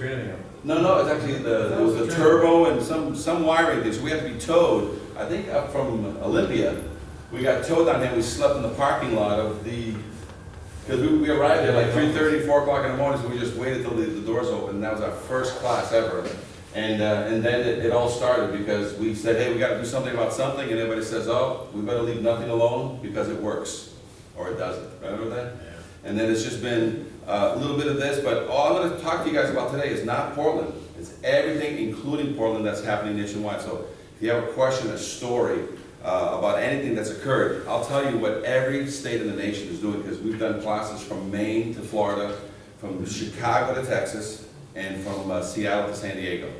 tranny up. No, it's actually it was the turbo and some wiring thing, so we had to be towed, I think up from Olympia. We got towed down there, we slept in the parking lot of the, because we arrived there like 3:30, 4 o'clock in the morning, so we just waited till the doors opened, and that was our first class ever. And then it all started because we said, hey, we gotta do something about something, and everybody says, oh, we better leave nothing alone because it works, or it doesn't, remember that? Yeah. And then it's just been a little bit of this, but all I'm gonna talk to you guys about today is not Portland. It's everything, including Portland, that's happening nationwide. So if you have a question, a story about anything that's occurred, I'll tell you what every state in the nation is doing, because we've done classes from Maine to Florida, from Chicago to Texas, and from Seattle to San Diego.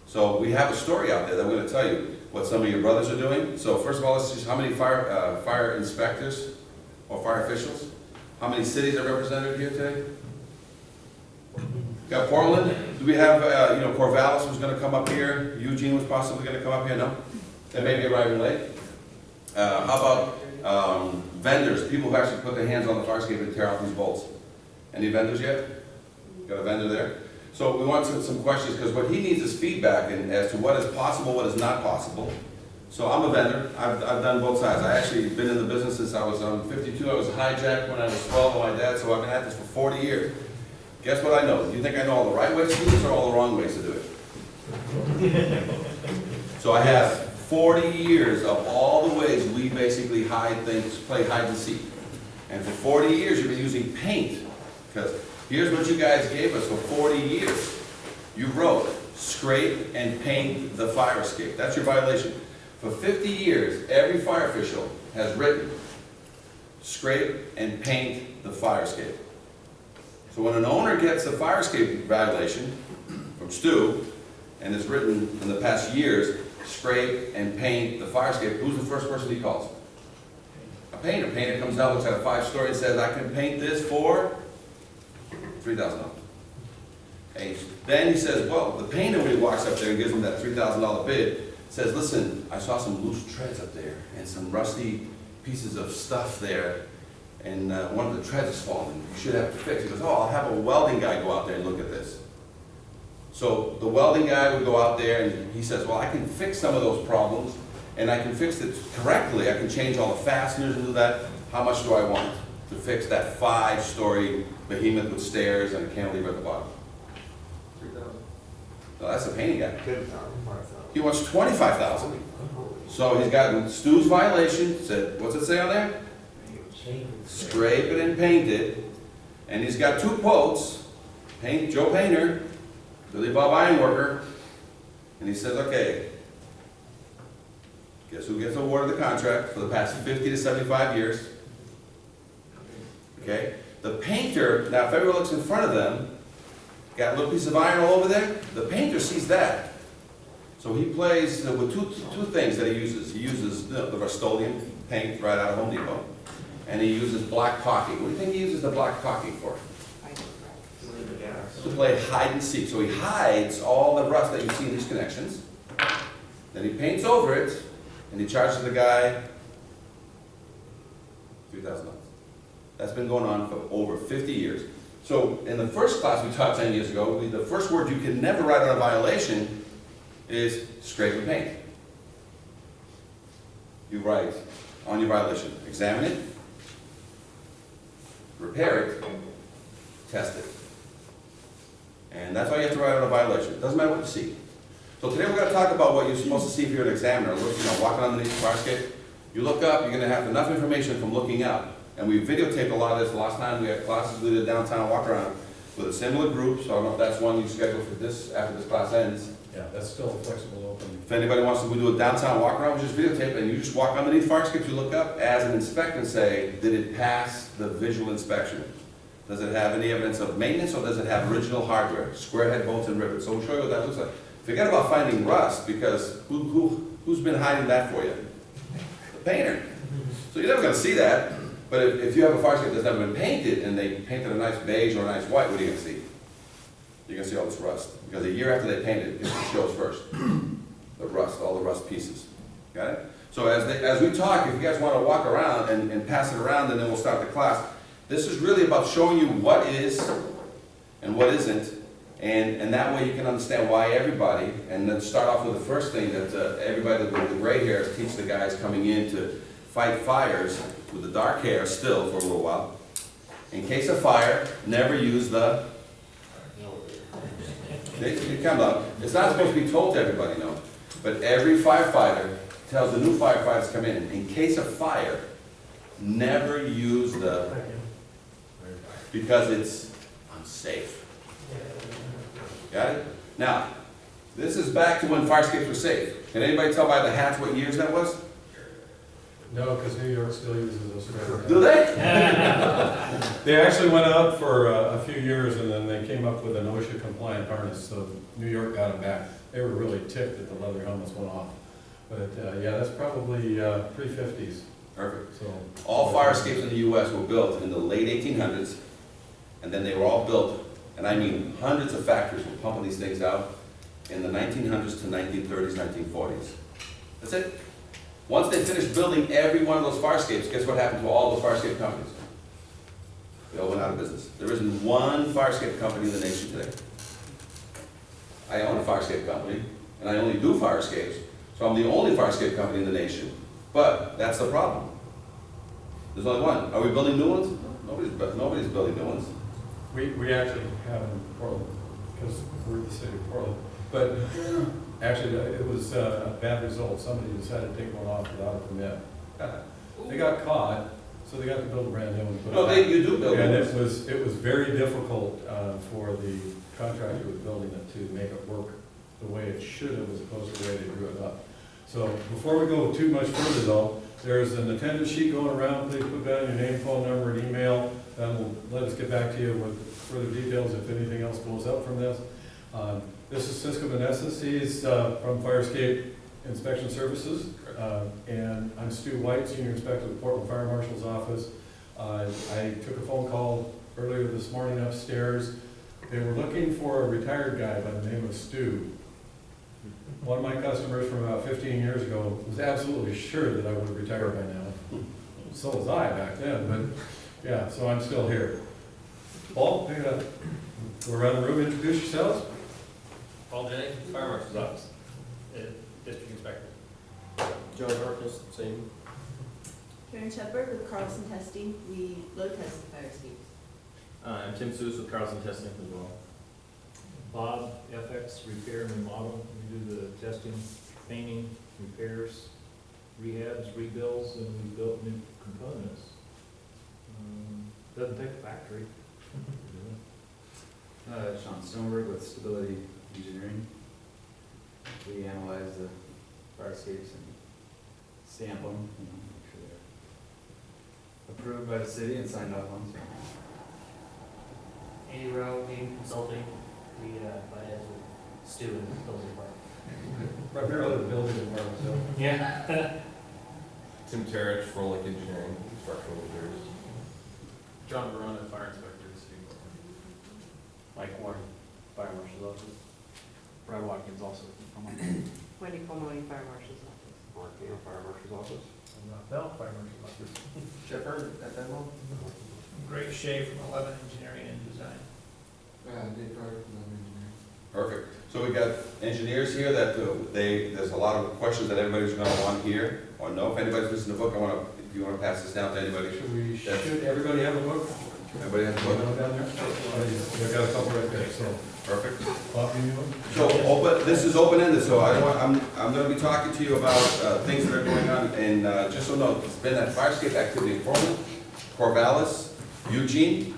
So we have a story out there that we're gonna tell you what some of your brothers are doing. So first of all, let's just, how many fire inspectors or fire officials? How many cities are represented here today? Got Portland. Do we have, Corvallis was gonna come up here. Eugene was possibly gonna come up here, no? They may be arriving late. How about vendors, people who actually put their hands on the fire escape and tear out these bolts? Any vendors yet? Got a vendor there? So we want some questions, because what he needs is feedback as to what is possible, what is not possible. So I'm a vendor. I've done both sides. I actually been in the business since I was 52. I was hijacked when I was 12 by my dad, so I've been at this for 40 years. Guess what I know? Do you think I know all the right ways to do this or all the wrong ways to do it? So I have 40 years of all the ways we basically hide things, play hide and seek. And for 40 years you've been using paint, because here's what you guys gave us for 40 years. You wrote, scrape and paint the fire escape. That's your violation. For 50 years, every fire official has written, scrape and paint the fire escape. So when an owner gets a fire escape violation from Stu, and it's written in the past years, scrape and paint the fire escape, who's the first person he calls? A painter. Painter comes down, looks at a 5-story and says, I can paint this for $3,000. And then he says, well, the painter, when he walks up there and gives him that $3,000 bid, says, listen, I saw some loose treads up there and some rusty pieces of stuff there, and one of the treads is falling. You should have it fixed. He goes, oh, I'll have a welding guy go out there and look at this. So the welding guy would go out there and he says, well, I can fix some of those problems, and I can fix it correctly. I can change all the fasteners and do that. How much do I want to fix that 5-story behemoth with stairs and a cantilever at the bottom? $3,000. No, that's a painting guy. $10,000, $5,000. He wants $25,000. So he's got Stu's violation, said, what's it say on there? Scrape it and paint it. And he's got 2 quotes, Joe Painter, Billy Bob Ironworker, and he says, okay, guess who gets awarded the contract for the past 50 to 75 years? Okay? The painter, now if everyone looks in front of them, got a little piece of iron all over there, the painter sees that. So he plays with two things that he uses. He uses the Rust-Oleum paint right out of Home Depot, and he uses black caulking. What do you think he uses the black caulking for? To play hide and seek. So he hides all the rust that you see in these connections, then he paints over it, and he charges the guy $3,000. That's been going on for over 50 years. So in the first class we taught 10 years ago, the first word you can never write on a violation is scrape and paint. You write on your violation, examine it, repair it, test it. And that's all you have to write on a violation. It doesn't matter what you see. So today we're going to talk about what you're supposed to see if you're an examiner. Walking underneath the fire escape. You look up, you're going to have enough information from looking up. And we videotaped a lot of this. Last time we had classes, we did a downtown walk around with a similar group. So I don't know if that's one you schedule for this, after this class ends. Yeah, that's still a flexible open. If anybody wants to do a downtown walk around, we just videotape it, and you just walk underneath fire escapes, you look up as an inspector and say, did it pass the visual inspection? Does it have any evidence of maintenance, or does it have original hardware, square head bolts and rivets? So we'll show you what that looks like. Forget about finding rust, because who's been hiding that for you? The painter. So you're never going to see that, but if you have a fire escape that's never been painted, and they painted a nice beige or a nice white, what are you going to see? You're going to see all this rust, because a year after they painted it, it shows first. The rust, all the rust pieces. Got it? So as we talk, if you guys want to walk around and pass it around, and then we'll start the class, this is really about showing you what is and what isn't And that way you can understand why everybody, and then start off with the first thing that everybody with the gray hairs teach the guys coming in to fight fires with the dark hair still for a little while. In case of fire, never use the, it comes up, it's not supposed to be told to everybody, no. But every firefighter tells the new firefighters come in case of fire, never use the, because it's unsafe. Got it? Now, this is back to when fire escapes were safe. Can anybody tell by the hats what years that was? No, because New York still uses those. Do they? They actually went out for a few years and then they came up with an OSHA compliant harness, so New York got them back. They were really ticked that the leather helmets went off. But yeah, that's probably pre-50s. Perfect. So All fire escapes in the US were built in the late 1800s, and then they were all built, and I mean hundreds of factories were pumping these things out in the 1900s to 1930s, 1940s. That's it. Once they finished building every one of those fire escapes, guess what happened to all the fire escape companies? They all went out of business. There isn't one fire escape company in the nation today. I own a fire escape company, and I only do fire escapes, so I'm the only fire escape company in the nation. But that's the problem. There's only one. Are we building new ones? Nobody's building new ones. we actually have in Portland, because we're the city of Portland. But actually, it was a bad result. Somebody decided to take one off without a permit. They got caught, so they got to build a brand new one. and put it No, back. you do build And new it ones. was very difficult for the contractor who was building it to make it work the way it should have, as opposed to the way they drew it up. So before we go too much further though, there's an attendance sheet going around. Please put down your name, phone number, and email. That will let us get back to you with further details if anything else goes up from this. This is Cisco Vanessa. He's from Fire Escape Inspection Services. And I'm Stu White, Senior Inspector of the Portland Fire Marshal's Office. I took a phone call earlier this morning upstairs. They were looking for a retired guy by the name of Stu. One of my customers from about 15 years ago was absolutely sure that I would have retired by now. So was I back then, but yeah, so I'm still here. Paul, pick it up. Go around the room, introduce yourselves. Paul Jennings, Fire Marshal's Office, District Inspector. Joe Harkness, same. Karen Shepard with Carlson Testing. We load test the fire escapes. I'm Tim Seuss with Carlson Testing as well. Bob, FX Repair and Remodel, we do the testing, painting, repairs, rehabs, rebuilds, and we built new components. Doesn't take a factory. Sean Stoneberg with Stability Engineering. We analyze the fire escapes and stamp them, make sure they're approved by the city and signed off on. So. Andy Rowe, Game Consulting, we finance with Stu and the building department. Primarily the building department, so. Yeah. Tim Terich, Frolic Engineering, Structural Repairs. John Verona, Fire Inspector, City of Portland. Mike Warren, Fire Marshal's Office. Brad Watkins also. Wendy Colmoni, Fire Marshal's Office. Mark Dana, Fire Marshal's Office. Bell Fire Marshal's Office. Jeff Hurd, at that moment. Greg Shea from 11 Engineering and Design. Dave Carter, Engineering. Perfect. So we got engineers here that there's a lot of questions that everybody's gonna want here, or know. If anybody's listening to the book, if you wanna pass this down to anybody. Should everybody have a book? Everybody has a Put book? one down there? I've got a couple right there, so. Perfect. Bob, you need one? So this is open-ended, so I'm gonna be talking to you about things that are going on, and just so you know, it's been that fire escape activity in Portland, Corvallis, Eugene,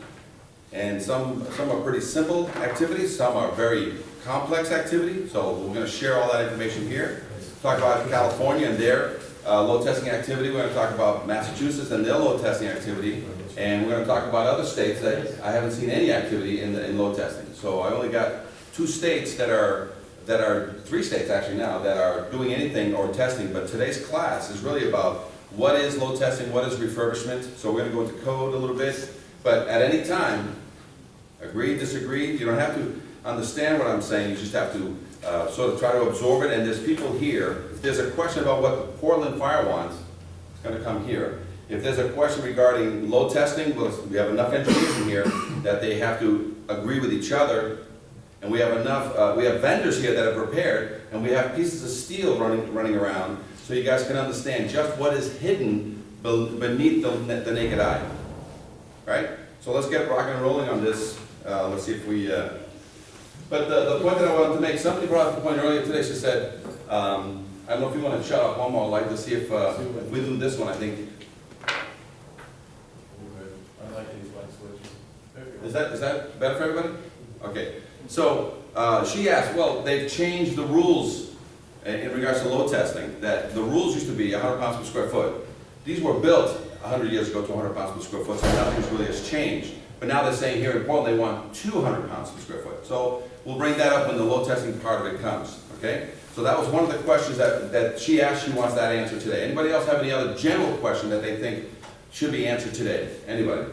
and some are pretty simple activities, some are very complex activities, so we're gonna share all that information here. Talk about California and their load testing activity, we're gonna talk about Massachusetts and their load testing activity, and we're gonna talk about other states that I haven't seen any activity in load testing. So I only got 2 states that are 3 states actually now, that are doing anything or testing, but today's class is really about what is load testing, what is refurbishment, so we're gonna go into code a little bit, but at any time, agree, disagree, you don't have to understand what I'm saying, you just have to sort of try to absorb it, and there's people here, if there's a question about what the Portland Fire wants, it's gonna come here. If there's a question regarding load testing, well, we have enough engineers in here that they have to agree with each other And we have enough, we have vendors here that have repaired, and we have pieces of steel running around, so you guys can understand just what is hidden beneath the naked eye. Right? So let's get rocking and rolling on this. Let's see if we, but the point that I wanted to make, somebody brought up the point earlier today, she said, I don't know if you want to shut off one more light to see if we do this one, I think. I like these light switches. Is that better for everybody? Okay. So she asked, well, they've changed the rules in regards to load testing, that the rules used to be 100 pounds per square foot. These were built 100 years ago to 100 pounds per square foot, so nothing really has changed. But now they're saying here in Portland they want 200 pounds per square foot. So we'll bring that up when the load testing part of it comes, okay? So that was one of the questions that she asked, she wants that answered today. Anybody else have any other general question that they think should be answered today? Anybody?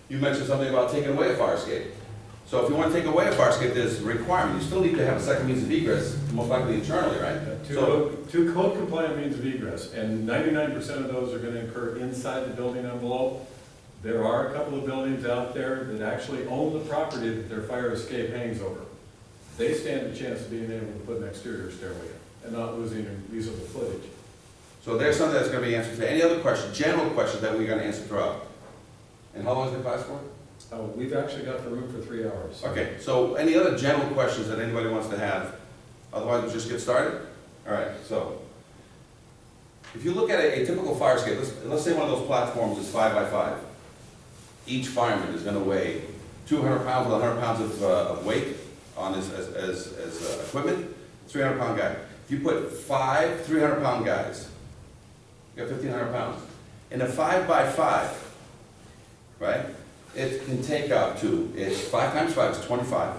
You mentioned something about taking away a fire escape. So if you want to take away a fire escape, there's a requirement. You still need to have a second means of egress, most likely internally, right? Two code compliant means of egress, and 99% of those are going to occur inside the building envelope. There are a couple of buildings out there that actually own the property that their fire escape hangs over. They stand a chance of being able to put an exterior stairway in and not losing usable footage. So there's something that's going to be answered today. Any other questions, general questions that we're going to answer throughout? And how long is the class for? We've actually got the room for 3 hours. Okay, so any other general questions that anybody wants to have? Otherwise, we'll just get started? All right, so if you look at a typical fire escape, let's say one of those platforms is 5 by 5. Each fireman is going to weigh 200 pounds with 100 pounds of weight on his as equipment, 300-pound guy. If you put 5 300-pound guys, you got 1,500 pounds. In a 5 by 5, right? It can take up to, it's 5 times 5 is 25,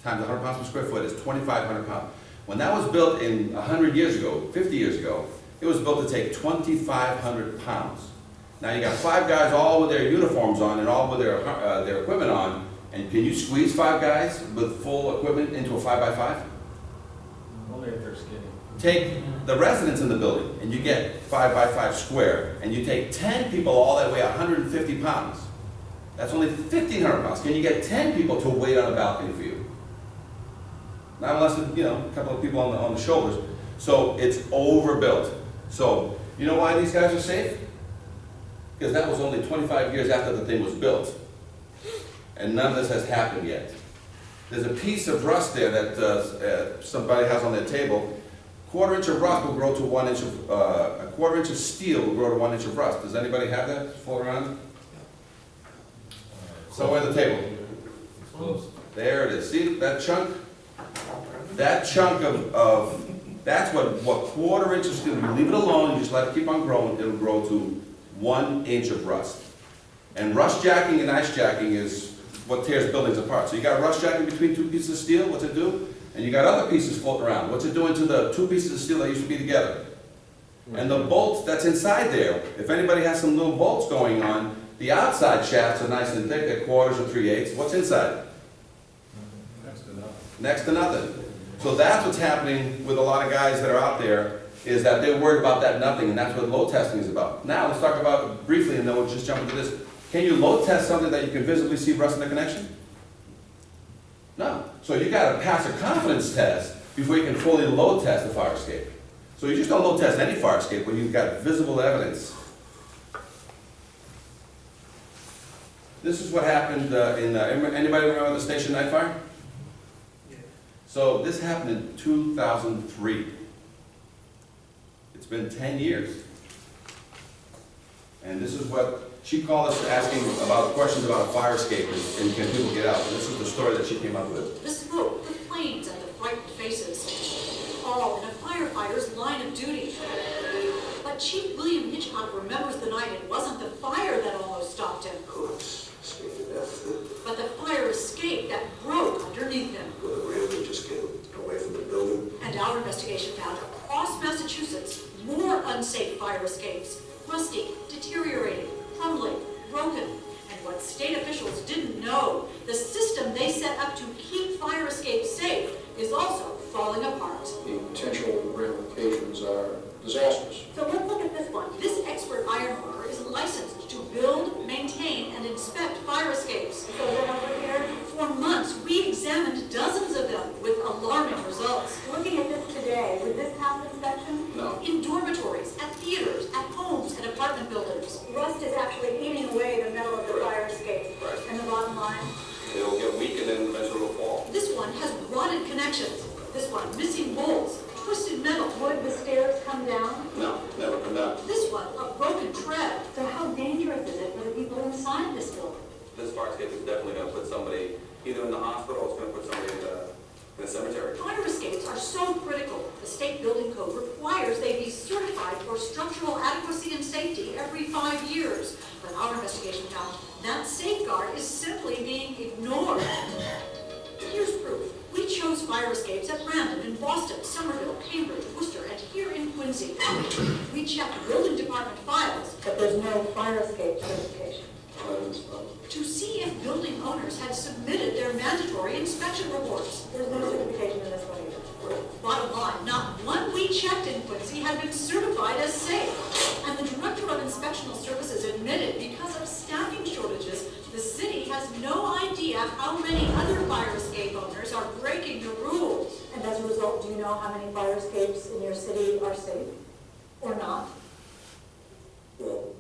times 100 pounds per square foot is 2,500 pounds. When that was built in 100 years ago, 50 years ago, it was built to take 2,500 pounds. Now you got 5 guys all with their uniforms on and all with their equipment on, and can you squeeze 5 guys with full equipment into a 5 by 5? Only if they're skinny. Take the residents in the building, and you get 5 by 5 square, and you take 10 people all that weigh 150 pounds. That's only 1,500 pounds. Can you get 10 people to wait on a balcony for you? Not unless, a couple of people on the shoulders. So it's overbuilt. So you know why these guys are safe? Because that was only 25 years after the thing was built. And none of this has happened yet. There's a piece of rust there that somebody has on their table. 1/4 inch of rust will grow to 1 inch of, a 1/4 inch of steel will grow to 1 inch of rust. Does anybody have that floating around? Somewhere at the table. It's close. There it is. See that chunk? That chunk of that's what 1/4 inch of steel. You leave it alone, you just let it keep on growing, it'll grow to 1 inch of rust. And rust jacking and ice jacking is what tears buildings apart. So you got rust jacking between 2 pieces of steel, what's it do? And you got other pieces floating around. What's it doing to the 2 pieces of steel that used to be together? And the bolts that's inside there, if anybody has some little bolts going on, the outside shafts are nice and thick, they're 1/4 or 3/8. What's inside? Next to nothing. Next to nothing. So that's what's happening with a lot of guys that are out there, is that they're worried about that nothing, and that's what load testing is about. Now, let's talk about it briefly, and then we'll just jump into this. Can you load test something that you can visibly see rust in the connection? No. So you gotta pass a confidence test before you can fully load test a fire escape. So you just don't load test any fire escape when you've got visible evidence. This is what happened anybody remember the Station Night Fire? Yeah. So this happened in 2003. It's been 10 years. And this is what, she called us asking about questions about a fire escape and can people get out. And this is the story that she came up with. The smoke, the flames, and the frightened faces, all in a firefighter's line of duty. But Chief William Hitchcock remembers the night it wasn't the fire that almost stopped him, but the fire escape that broke underneath him. Just get away from the building. And our investigation found across Massachusetts more unsafe fire escapes, rusty, deteriorating, crumbling, broken. And what state officials didn't know, the system they set up to keep fire escapes safe is also falling apart. The potential ramifications are disastrous. So let's look at this one. This expert ironworker is licensed to build, maintain, and inspect fire escapes. So they're not repaired. For months, we examined dozens connections. This one, missing bolts, twisted metal. Would the stairs come down? No, never come down. This one, a broken tread. So how dangerous is it for the people inside this building? This fire escape is definitely gonna put somebody either in the hospital or it's gonna put somebody in the cemetery. Fire escapes are so critical. The state building code requires they be certified for structural adequacy and safety every 5 years. But our investigation found that safeguard is simply being ignored. Here's proof. We chose fire escapes at random in Boston, Somerville, Cambridge, Worcester, and here in Quincy. We checked building department files But there's no fire escape certification. to see if building owners had submitted their mandatory inspection reports. There's no certification in this one either. Bottom line, not one we checked in Quincy had been certified as safe. And the Director of Inspectional Services admitted because of staffing shortages, the city has no idea how many other fire escape owners are breaking the rules. And as a result, do you know how many fire escapes in your city are safe or not? Well,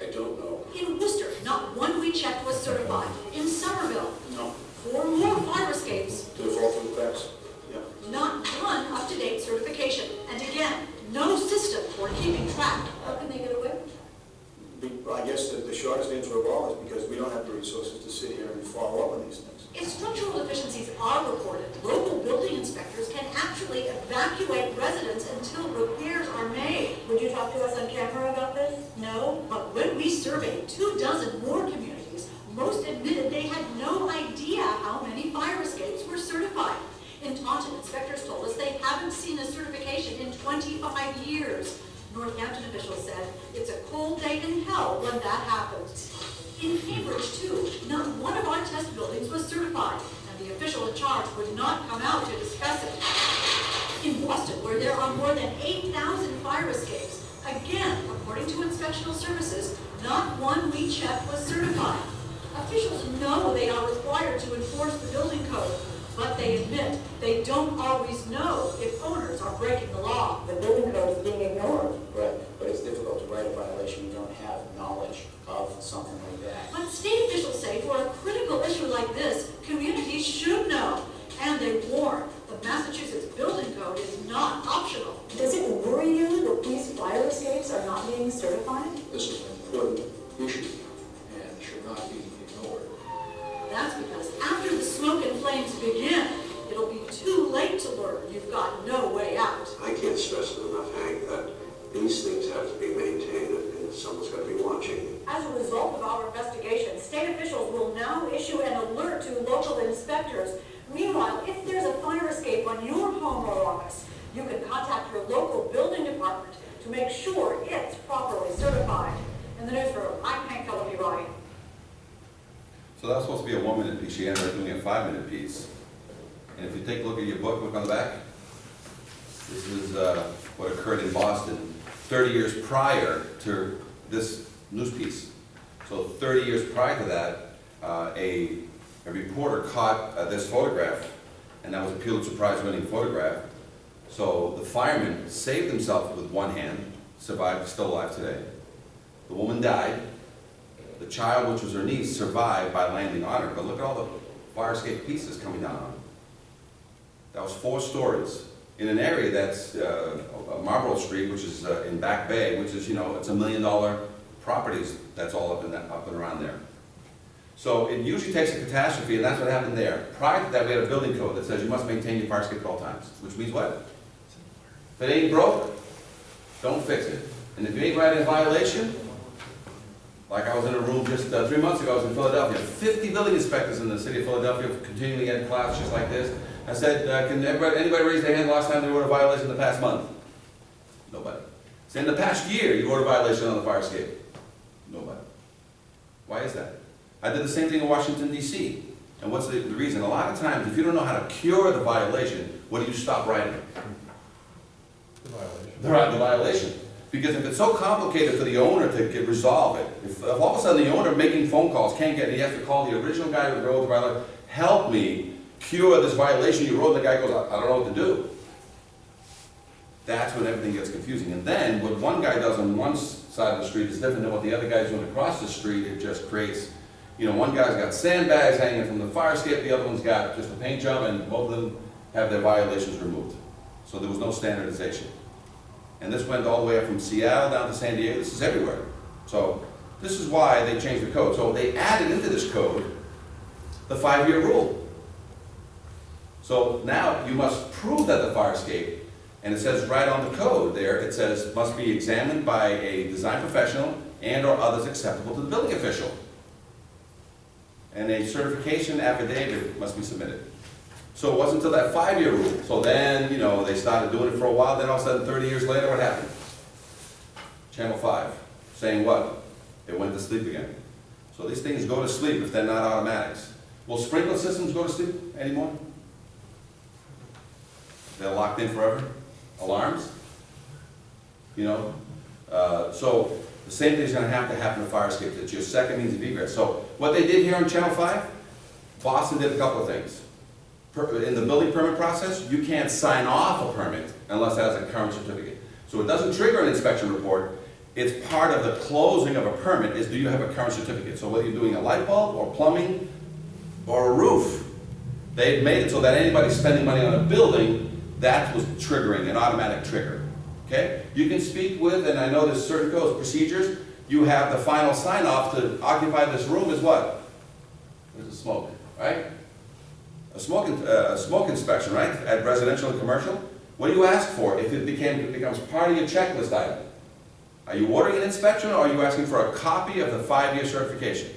I don't know. In Worcester, not one we checked was certified. In Somerville, No. 4 more fire escapes, Default to the facts? Yeah. not one up-to-date certification. And again, no system for keeping track. How can they get away with that? I guess the shortest answer of all is because we don't have the resources to sit here and follow up on these things. If structural deficiencies are reported, local building inspectors can actually evacuate residents until repairs are made. Would you talk to us on camera about this? No, but when we surveyed 24 more communities, most admitted they had no idea how many fire escapes were certified. In Taunton, inspectors told us they haven't seen a certification in 25 years. Northampton officials said it's a cold day in hell when that happens. In Cambridge, too, not one of our test buildings was certified, and the official in charge would not come out to discuss it. In Boston, where there are more than 8,000 fire escapes, again, according to inspectional services, not one we checked was certified. Officials know they are required to enforce the building code, but they admit they don't always know if owners are breaking the law. The building code is being ignored. Right, but it's difficult to write a violation, you don't have knowledge of something like that. But state officials say for a critical issue like this, communities should know. And they warn, the Massachusetts building code is not optional. Does it worry you that these fire escapes are not being certified? This is an important issue. And should not be ignored. That's because after the smoke and flames begin, it'll be too late to learn you've got no way out. I can't stress it enough, Hank, that these things have to be maintained and someone's got to be watching. As a result of our investigation, state officials will now issue an alert to local inspectors. Meanwhile, if there's a fire escape on your home or office, you can contact your local building department to make sure it's properly certified. In the newsroom, I'm Hank Philippi Wright. So that was supposed to be a 1-minute piece, she ended up doing a 5-minute piece. And if you take a look at your book, look on the back. This is what occurred in Boston 30 years prior to this news piece. So 30 years prior to that, a reporter caught this photograph, and that was a Pulitzer Prize-winning photograph. So the fireman saved himself with one hand, survived, still alive today. The woman died. The child, which was her niece, survived by landing on her. But look at all the fire escape pieces coming down on her. That was 4 stories in an area that's Marlborough Street, which is in Back Bay, which is, it's $1 million properties that's all up and around there. So it usually takes a catastrophe, and that's what happened there. Prior to that, we had a building code that says you must maintain your fire escape at all times, which means what? If it ain't broke, don't fix it. And if you ain't writing a violation, like I was in a room just 3 months ago, I was in Philadelphia, 50 building inspectors in the city of Philadelphia continuing ed class just like this. I said, can anybody raise their hand last time they wrote a violation in the past month? Nobody. So in the past year, you wrote a violation on the fire escape? Nobody. Why is that? I did the same thing in Washington, D.C. And what's the reason? A lot of times, if you don't know how to cure the violation, what do you stop writing? The violation. The violation. Because if it's so complicated for the owner to resolve it, if all of a sudden the owner making phone calls can't get it, he has to call the original guy who wrote the violation, help me cure this violation you wrote, and the guy goes, I don't know what to do. That's when everything gets confusing. And then what one guy does on one side of the street is different than what the other guy's doing across the street. It just creates, You know, one guy's got sandbags hanging from the fire escape, the other one's got just a paint job, and both of them have their violations removed. So there was no standardization. And this went all the way up from Seattle down to San Diego. This is everywhere. So this is why they changed the code. So they added into this code the 5-year rule. So now you must prove that the fire escape, and it says right on the code there, it says must be examined by a design professional and or others acceptable to the building official. And a certification affidavit must be submitted. So it wasn't until that 5-year rule. So then, you know, they started doing it for a while, then all of a sudden 30 years later, what happened? Channel 5, saying what? It went to sleep again. So these things go to sleep if they're not automatics. Will sprinkler systems go to sleep anymore? They're locked in forever? Alarms? You know? So the same thing's gonna have to happen to fire escapes. It's your second means of egress. So what they did here on Channel 5, Boston did a couple of things. In the building permit process, you can't sign off a permit unless it has a current certificate. So it doesn't trigger an inspection report. It's part of the closing of a permit is do you have a current certificate? So whether you're doing a light bulb or plumbing or a roof, they've made it so that anybody spending money on a building, that was triggering, an automatic trigger. Okay? You can speak with, and I know there's certain codes, procedures, you have the final sign off to occupy this room is what? There's the smoke, right? A smoke inspection, right, at residential and commercial. What do you ask for if it becomes part of your checklist item? Are you ordering an inspection or are you asking for a copy of the 5-year certification?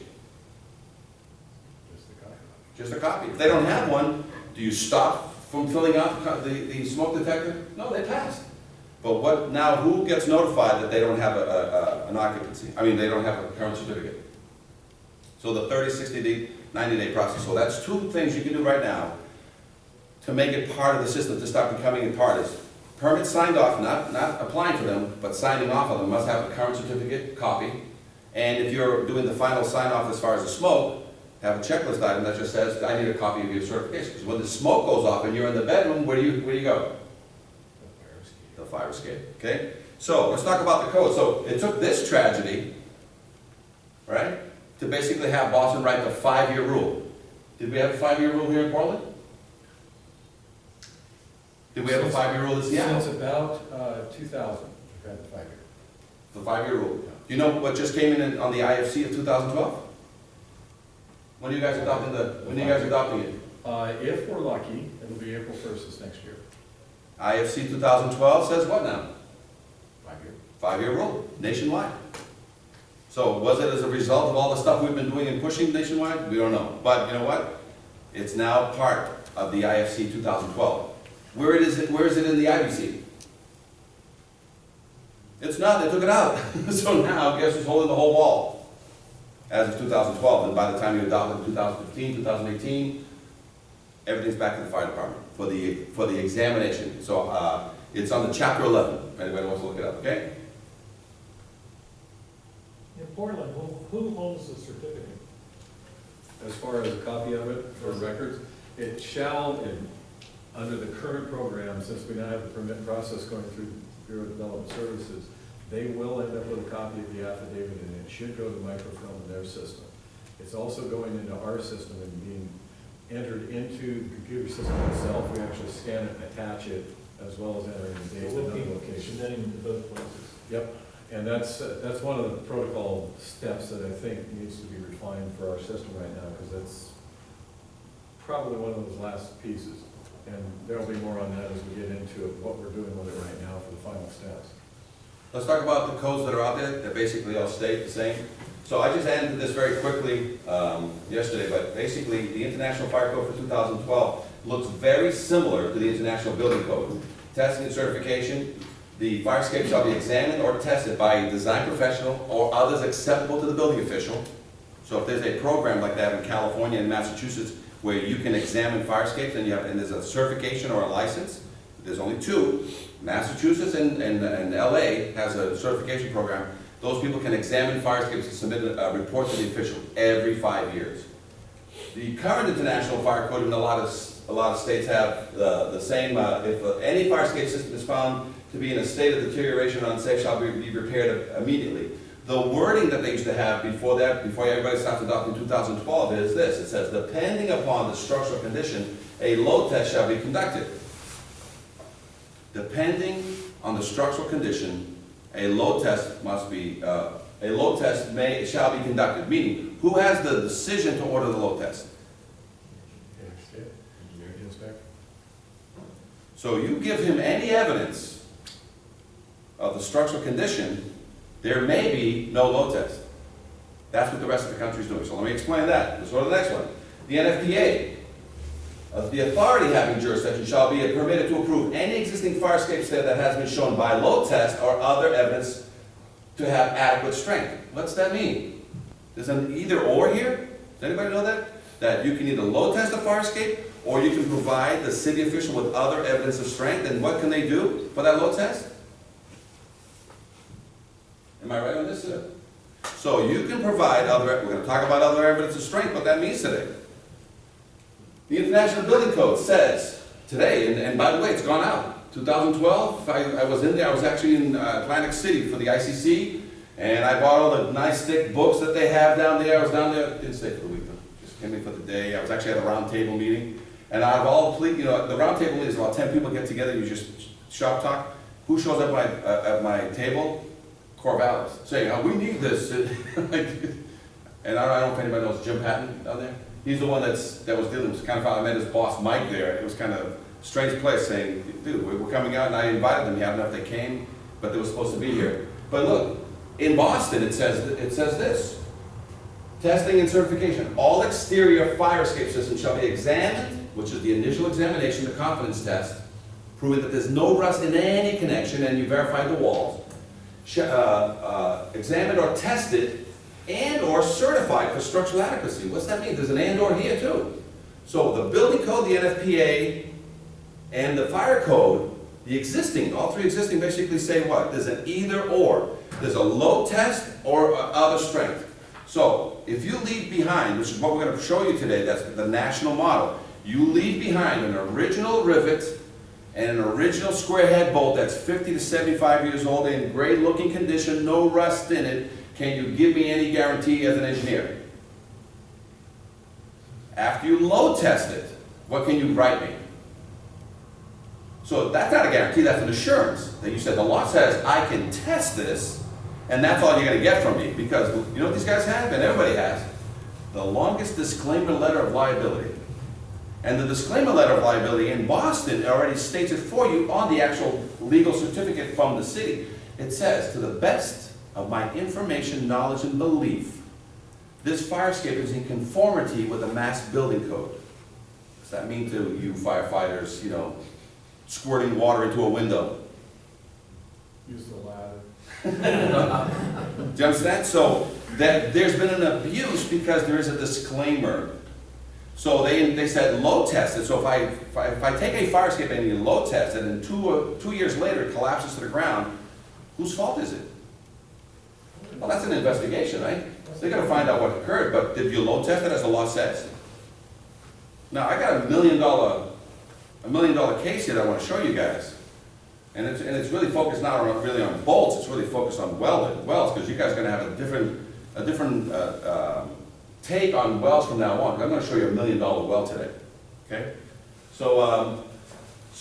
Just the copy. Just a copy. If they don't have one, do you stop from filling out the smoke detector? No, they passed. But what now, who gets notified that they don't have an occupancy? I mean, they don't have a current certificate. So the 30, 60-day, 90-day process. So that's 2 things you can do right now to make it part of the system, to start becoming a part. Is permits signed off, not applying for them, but signing off on them, must have a current certificate copy. And if you're doing the final sign off as far as the smoke, have a checklist item that just says, I need a copy of your certification. Because when the smoke goes off and you're in the bedroom, where do you go? The fire escape. Okay? So let's talk about the code. So it took this tragedy, right, to basically have Boston write the 5-year rule. Did we have a 5-year rule here in Portland? Did we have a 5-year rule in Seattle? Since about 2000, we've had the 5-year. The 5-year rule. Do you know what just came in on the IFC of 2012? When are you guys adopting it? If we're lucky, it'll be April 1st this next year. IFC 2012 says what now? 5-year. 5-year rule, nationwide. So was it as a result of all the stuff we've been doing and pushing nationwide? We don't know. But you know what? It's now part of the IFC 2012. Where is it in the IBC? It's not, they took it out. So now, guess who's holding the whole ball? As of 2012, and by the time you adopt it in 2015, 2018, everything's back to the fire department for the examination. So it's on the chapter 11, if anybody wants to look it up, okay? In Portland, who holds the certificate? As far as a copy of it for records, it shall, under the current program, since we now have the permit process going through Bureau of Development Services, they will end up with a copy of the affidavit, and it should go to microfilm in their system. It's also going into our system and being entered into the computer system itself. We actually scan it and attach it, as well as entering the date and other locations. Submitting to both places. Yep, and that's one of the protocol steps that I think needs to be refined for our system right now, because that's probably one of those last pieces. And there'll be more on that as we get into it, what we're doing with it right now for the final steps. Let's talk about the codes that are out there that basically all stay the same. So I just added this very quickly yesterday, but basically the International Fire Code for 2012 looks very similar to the International Building Code. Testing and certification, the fire escape shall be examined or tested by a design professional or others acceptable to the building official. So if there's a program like that in California and Massachusetts where you can examine fire escapes and there's a certification or a license, there's only 2. Massachusetts and LA has a certification program. Those people can examine fire escapes and submit a report to the official every 5 years. The current International Fire Code in a lot of states have the same, if any fire escape system is found to be in a state of deterioration or unsafe, shall be repaired immediately. The wording that they used to have before that, before everybody starts adopting 2012 is this. It says, depending upon the structural condition, a load test shall be conducted. Depending on the structural condition, a load test shall be conducted. Meaning, who has the decision to order the load test? Engineer, inspector. So you give him any evidence of the structural condition, there may be no load test. That's what the rest of the country is doing. So let me explain that. Let's go to the next one. The NFPA. The authority having jurisdiction shall be permitted to approve any existing fire escape that has been shown by load test or other evidence to have adequate strength. What's that mean? There's an either or here? Does anybody know that? That you can either load test a fire escape or you can provide the city official with other evidence of strength. And what can they do for that load test? Am I right on this? So you can provide other, we're going to talk about other evidence of strength, what that means today. The International Building Code says today, and by the way, it's gone out. 2012, I was in there, I was actually in Atlantic City for the ICC, and I bought all the nice thick books that they have down there. I was down there, didn't stay for the week though, just came in for the day. I was actually at a round table meeting, and out of all, the round table meeting is about 10 people get together, you just shop talk. Who shows up at my table? Corvallis, saying, oh, we need this. And I don't know if anybody knows Jim Patton down there. He's the one that was dealing with kind of how I met his boss, Mike, there. It was kind of a strange place saying, dude, we're coming out, and I invited them. You don't know if they came, but they were supposed to be here. But look, in Boston, it says this. Testing and certification. All exterior fire escape systems shall be examined, which is the initial examination, the confidence test, proving that there's no rust in any connection, and you verified the walls. Examined or tested and or certified for structural adequacy. What's that mean? There's an and or here too. So the building code, the NFPA, and the fire code, the existing, all three existing basically say what? There's an either or. There's a load test or other strength. So if you leave behind, which is what we're going to show you today, that's the national model, you leave behind an original rivet and an original square head bolt that's 50 to 75 years old in great looking condition, no rust in it, can you give me any guarantee as an engineer? After you load test it, what can you write me? So that's not a guarantee, that's an assurance. That you said the law says I can test this, and that's all you're going to get from me. Because you know what these guys have, and everybody has? The longest disclaimer letter of liability. And the disclaimer letter of liability in Boston already states it for you on the actual legal certificate from the city. It says, to the best of my information, knowledge, and belief, this fire escape is in conformity with the Mass Building Code. Does that mean to you firefighters, you know, squirting water into a window? Use the ladder. Do you understand? So that there's been an abuse because there is a disclaimer. So they said load test it. So if I take a fire escape and you load test it, and 2 years later it collapses to the ground, whose fault is it? Well, that's an investigation, right? They're going to find out what occurred, but did you load test it as the law says? Now, I got $1 million case here that I want to show you guys. And it's really focused not really on bolts, it's really focused on welds, because you guys are going to have a different take on welds from now on. I'm going to show you a $1 million weld today. Okay? So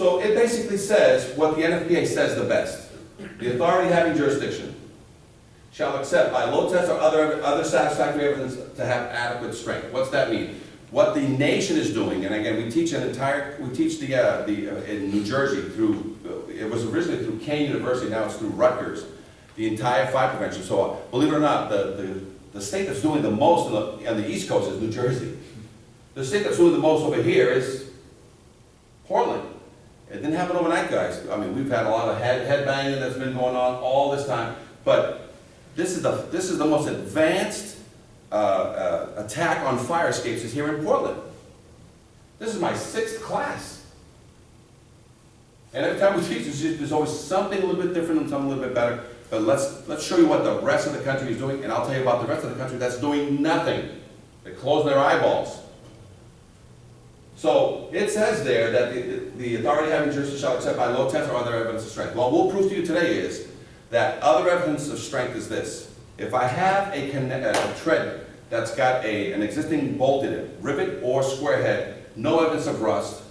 it basically says what the NFPA says the best. The authority having jurisdiction shall accept by load test or other satisfactory evidence to have adequate strength. What's that mean? What the nation is doing, and again, we teach in New Jersey through, it was originally through Kane University, now it's through Rutgers, the entire fire prevention. So believe it or not, the state that's doing the most on the East Coast is New Jersey. The state that's doing the most over here is Portland. It didn't happen overnight, guys. I mean, we've had a lot of headbanging that's been going on all this time, but this is the most advanced attack on fire escapes is here in Portland. This is my 6th class. And every time we teach, there's always something a little bit different and something a little bit better. But let's show you what the rest of the country is doing, and I'll tell you about the rest of the country that's doing nothing. They're closing their eyeballs. So it says there that the authority having jurisdiction shall accept by load test or other evidence of strength. Well, what we'll prove to you today is that other evidence of strength is this. If I have a tread that's got an existing bolt in it, rivet or square head, no evidence of rust,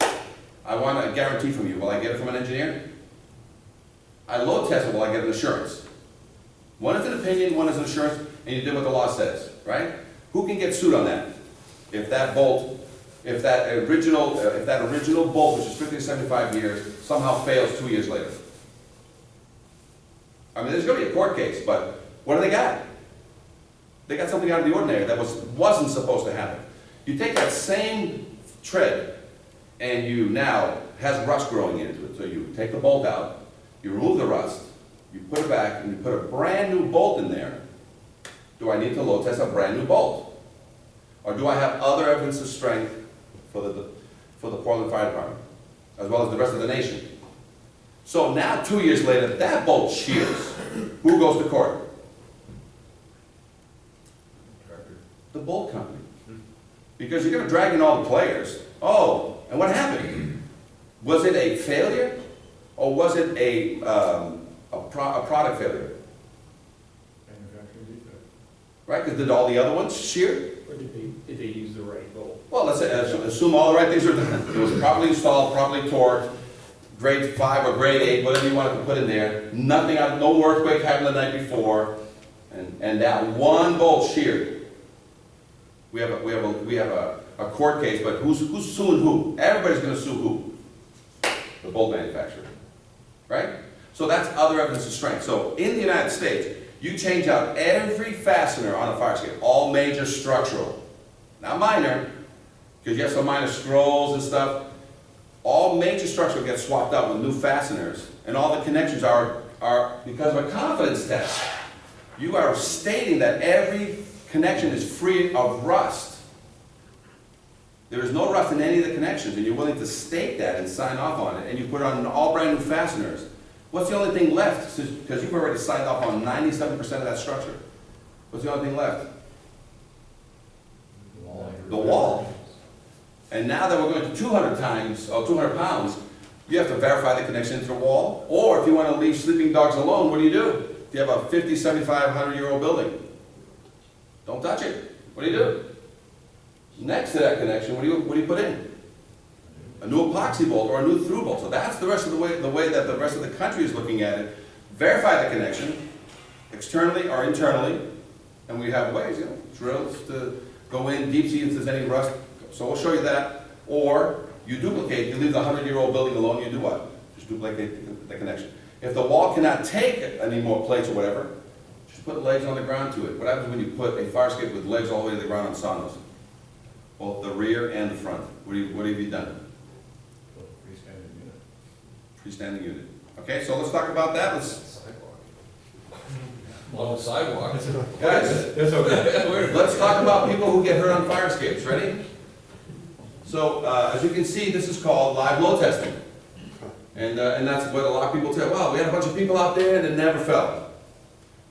I want a guarantee from you. Will I get it from an engineer? I load test it, will I get an assurance? One is an opinion, one is an assurance, and you did what the law says, right? Who can get sued on that? If that bolt, if that original bolt, which is 50 to 75 years, somehow fails 2 years later. I mean, there's gonna be a court case, but what do they got? They got something out of the ordinary that wasn't supposed to happen. You take that same tread, and you now has rust growing into it. So you take the bolt out, you remove the rust, you put it back, and you put a brand new bolt in there. Do I need to load test a brand new bolt? Or do I have other evidence of strength for the Portland Fire Department, as well as the rest of the nation? So now, 2 years later, that bolt shears. Who goes to court? The bolt company. Because you're going to drag in all the players. Oh, and what happened? Was it a failure, or was it a product failure? Manufacturing defect. Right? Because did all the other ones shear? Or did they use the right bolt? Well, let's say, assume all the right things are done. It was properly installed, properly torqued, grade 5 or grade 8, whatever you wanted to put in there. Nothing, no earthquake happened the night before, and that one bolt sheared. We have a court case, but who's suing who? Everybody's going to sue who? The bolt manufacturer, right? So that's other evidence of strength. So in the United States, you change out every fastener on a fire escape, all major structural, not minor, because you have some minor scrolls and stuff. All major structural gets swapped out with new fasteners, and all the connections are because of a confidence test. You are stating that every connection is free of rust. There is no rust in any of the connections, and you're willing to state that and sign off on it, and you put on all brand new fasteners. What's the only thing left? Because you've already signed off on 97% of that structure. What's the only thing left? The wall. And now that we're going to 200 pounds, you have to verify the connection to the wall. Or if you want to leave sleeping dogs alone, what do? If you have a 50, 75, 100-year-old building, don't touch it. What do? Next to that connection, what do you put in? A new epoxy bolt or a new through bolt. So that's the rest of the way that the rest of the country is looking at it. Verify the connection, externally or internally, and we have ways, drills to go in, deep see if there's any rust. So we'll show you that. Or you duplicate, you leave the 100-year-old building alone, you do what? Just duplicate the connection. If the wall cannot take any more plates or whatever, just put legs on the ground to it. What happens when you put a fire escape with legs all the way to the ground on sonos? Both the rear and the front. What have you done? Freestanding unit. Okay, so let's talk about that. On the sidewalk. Guys, That's okay. let's talk about people who get hurt on fire escapes. Ready? So, as you can see, this is called live load testing. And that's what a lot of people tell. Wow, we had a bunch of people out there and it never fell.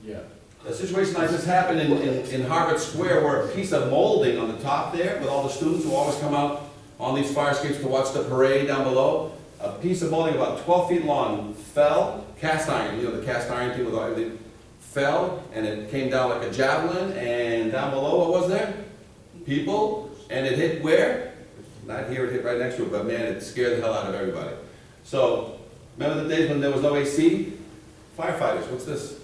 Yeah. A situation like this happened in Harvard Square, where a piece of molding on the top there, with all the students who always come out on these fire escapes to watch the parade down below, a piece of molding about 12 feet long fell, cast iron, the cast iron thing with all everything, fell, and it came down like a javelin, and down below, what was there? People, and it hit where? Not here, it hit right next to it, but man, it scared the hell out of everybody. So, remember the days when there was no AC? Firefighters, what's this?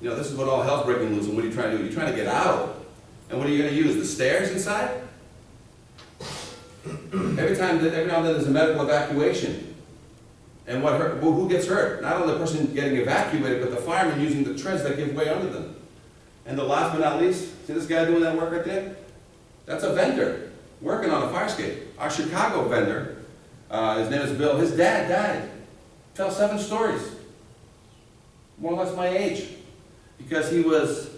This is when all hell's breaking loose, and what are you trying to do? You're trying to get out. And what are you going to use? The stairs inside? Every now and then there's a medical evacuation. And who gets hurt? Not only the person getting evacuated, but the firemen using the treads that give way under them. And the last but not least, see this guy doing that work right there? That's a vendor working on a fire escape. Our Chicago vendor, his name is Bill, his dad died. Fell 7 stories. More or less my age. Because he was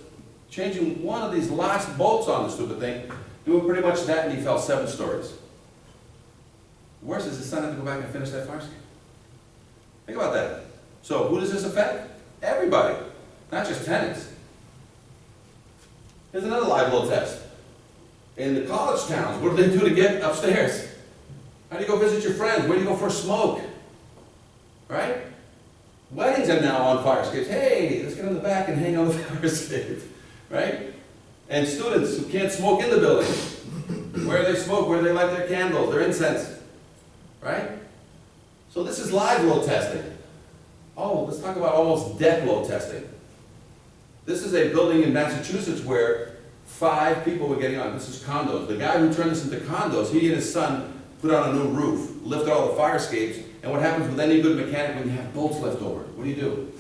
changing one of these last bolts on the stupid thing, doing pretty much that, and he fell 7 stories. Worse is his son had to go back and finish that fire escape. Think about that. So who does this affect? Everybody, not just tenants. Here's another live load test. In the college towns, what do they do to get upstairs? How do you go visit your friends? Where do you go for a smoke? Right? Weddings are now on fire escapes. Hey, let's get on the back and hang on the fire escape, right? And students who can't smoke in the building, where they smoke, where they light their candles, their incense, right? So this is live load testing. Oh, let's talk about almost death load testing. This is a building in Massachusetts where 5 people were getting on. This is condos. The guy who turned this into condos, he and his son put on a new roof, lifted all the fire escapes, and what happens with any good mechanic when you have bolts left over? What do?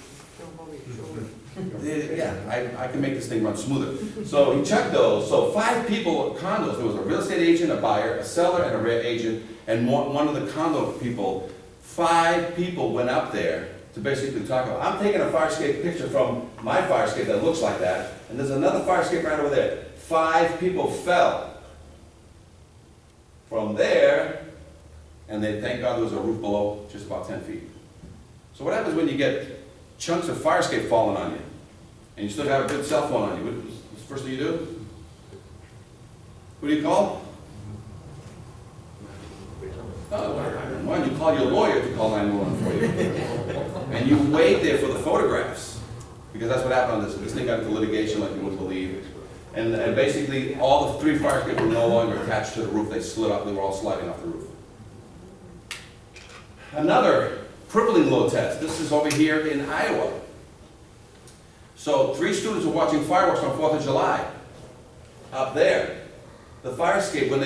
Yeah, I can make this thing run smoother. So he checked those. So 5 people at condos. There was a real estate agent, a buyer, a seller, and a rent agent, and one of the condo people. 5 people went up there to basically talk about. I'm taking a fire escape picture from my fire escape that looks like that, and there's another fire escape right over there. 5 people fell from there, and they thank God there was a roof below, just about 10 feet. So what happens when you get chunks of fire escape falling on you, and you still have a good cell phone on you? What's the first thing you do? Who do you call? Why don't you call your lawyer to call 911 for you? And you wait there for the photographs, because that's what happened on this. This thing got into litigation like you wouldn't believe. And basically, all the 3 fire escapes were no longer attached to the roof. They slid off. They were all sliding off the roof. Another crippling load test. This is over here in Iowa. So 3 students were watching fireworks on 4th of July up there. The fire escape, when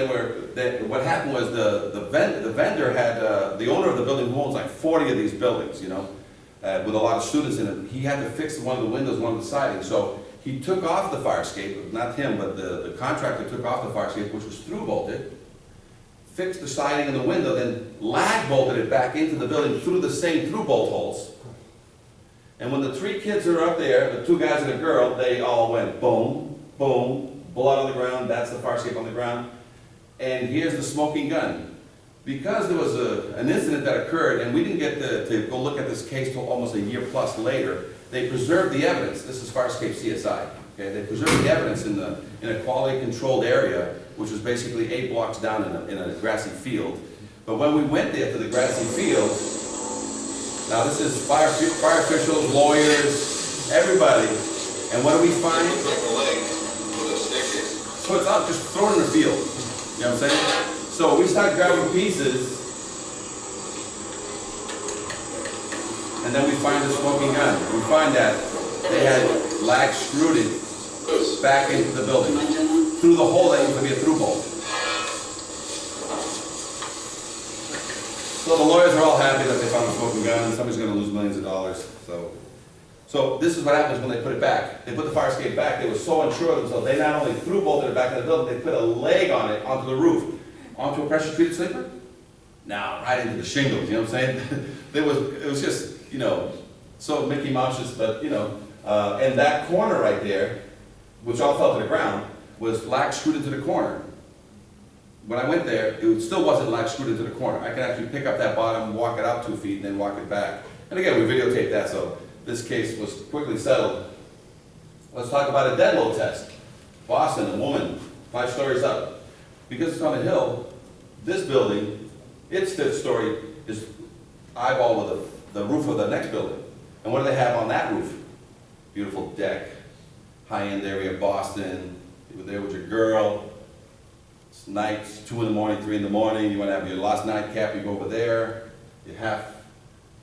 what happened was the vendor had, the owner of the building who owns like 40 of these buildings, you know, with a lot of students in it. He had to fix one of the windows, one of the siding. So he took off the fire escape, not him, but the contractor took off the fire escape, which was through bolted, fixed the siding and the window, then lag bolted it back into the building through the same through bolt holes. And when the 3 kids are up there, the 2 guys and a girl, they all went boom, boom, blood on the ground. That's the fire escape on the ground. And here's the smoking gun. Because there was an incident that occurred, and we didn't get to go look at this case till almost a year plus later, they preserved the evidence. This is Fire Escape CSI. Okay? They preserved the evidence in a quality controlled area, which was basically 8 blocks down in a grassy field. But when we went there to the grassy field, now this is fire officials, lawyers, everybody, and what do we find? So it's up, just throw it in the field. You know what I'm saying? So we start grabbing pieces, and then we find the smoking gun. We find that they had lag screwed it back into the building through the hole that used to be a through hole. So the lawyers are all happy that they found a smoking gun. Somebody's going to lose millions of dollars. So this is what happens when they put it back. They put the fire escape back. They were so unsure of themselves. They not only threw bolted it back in the building, they put a leg on it onto the roof. Onto a pressure-treated sleeper? Now, right into the shingles, you know what I'm saying? It was just, you know, so Mickey Mouse, but, you know, and that corner right there, which all fell to the ground, was lag screwed into the corner. When I went there, it still wasn't lag screwed into the corner. I could actually pick up that bottom, walk it out 2 feet, and then walk it back. And again, we videotaped that, so this case was quickly settled. Let's talk about a dead load test. Boston, a woman, 5 stories up. Because it's on a hill, this building, its 5th story, is eyeball with the roof of the next building. And what do they have on that roof? Beautiful deck, high-end area, Boston. You were there with your girl. It's nights, 2 in the morning, 3 in the morning. You want to have your last nightcap, you go over there. You half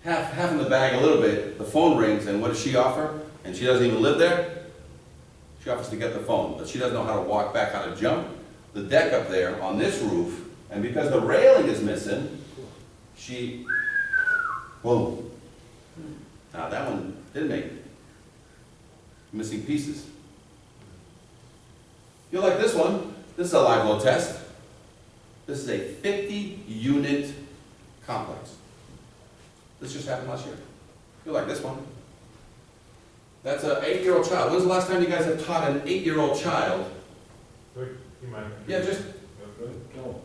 in the bag a little bit. The phone rings, and what does she offer? And she doesn't even live there. She offers to get the phone, but she doesn't know how to walk back, how to jump. The deck up there on this roof, and because the railing is missing, she, boom. Now that one didn't make it. Missing pieces. You like this one? This is a live load test. This is a 50-unit complex. This just happened last year. You like this one? That's an 8-year-old child. When's the last time you guys have taught an 8-year-old child? Yeah, just go.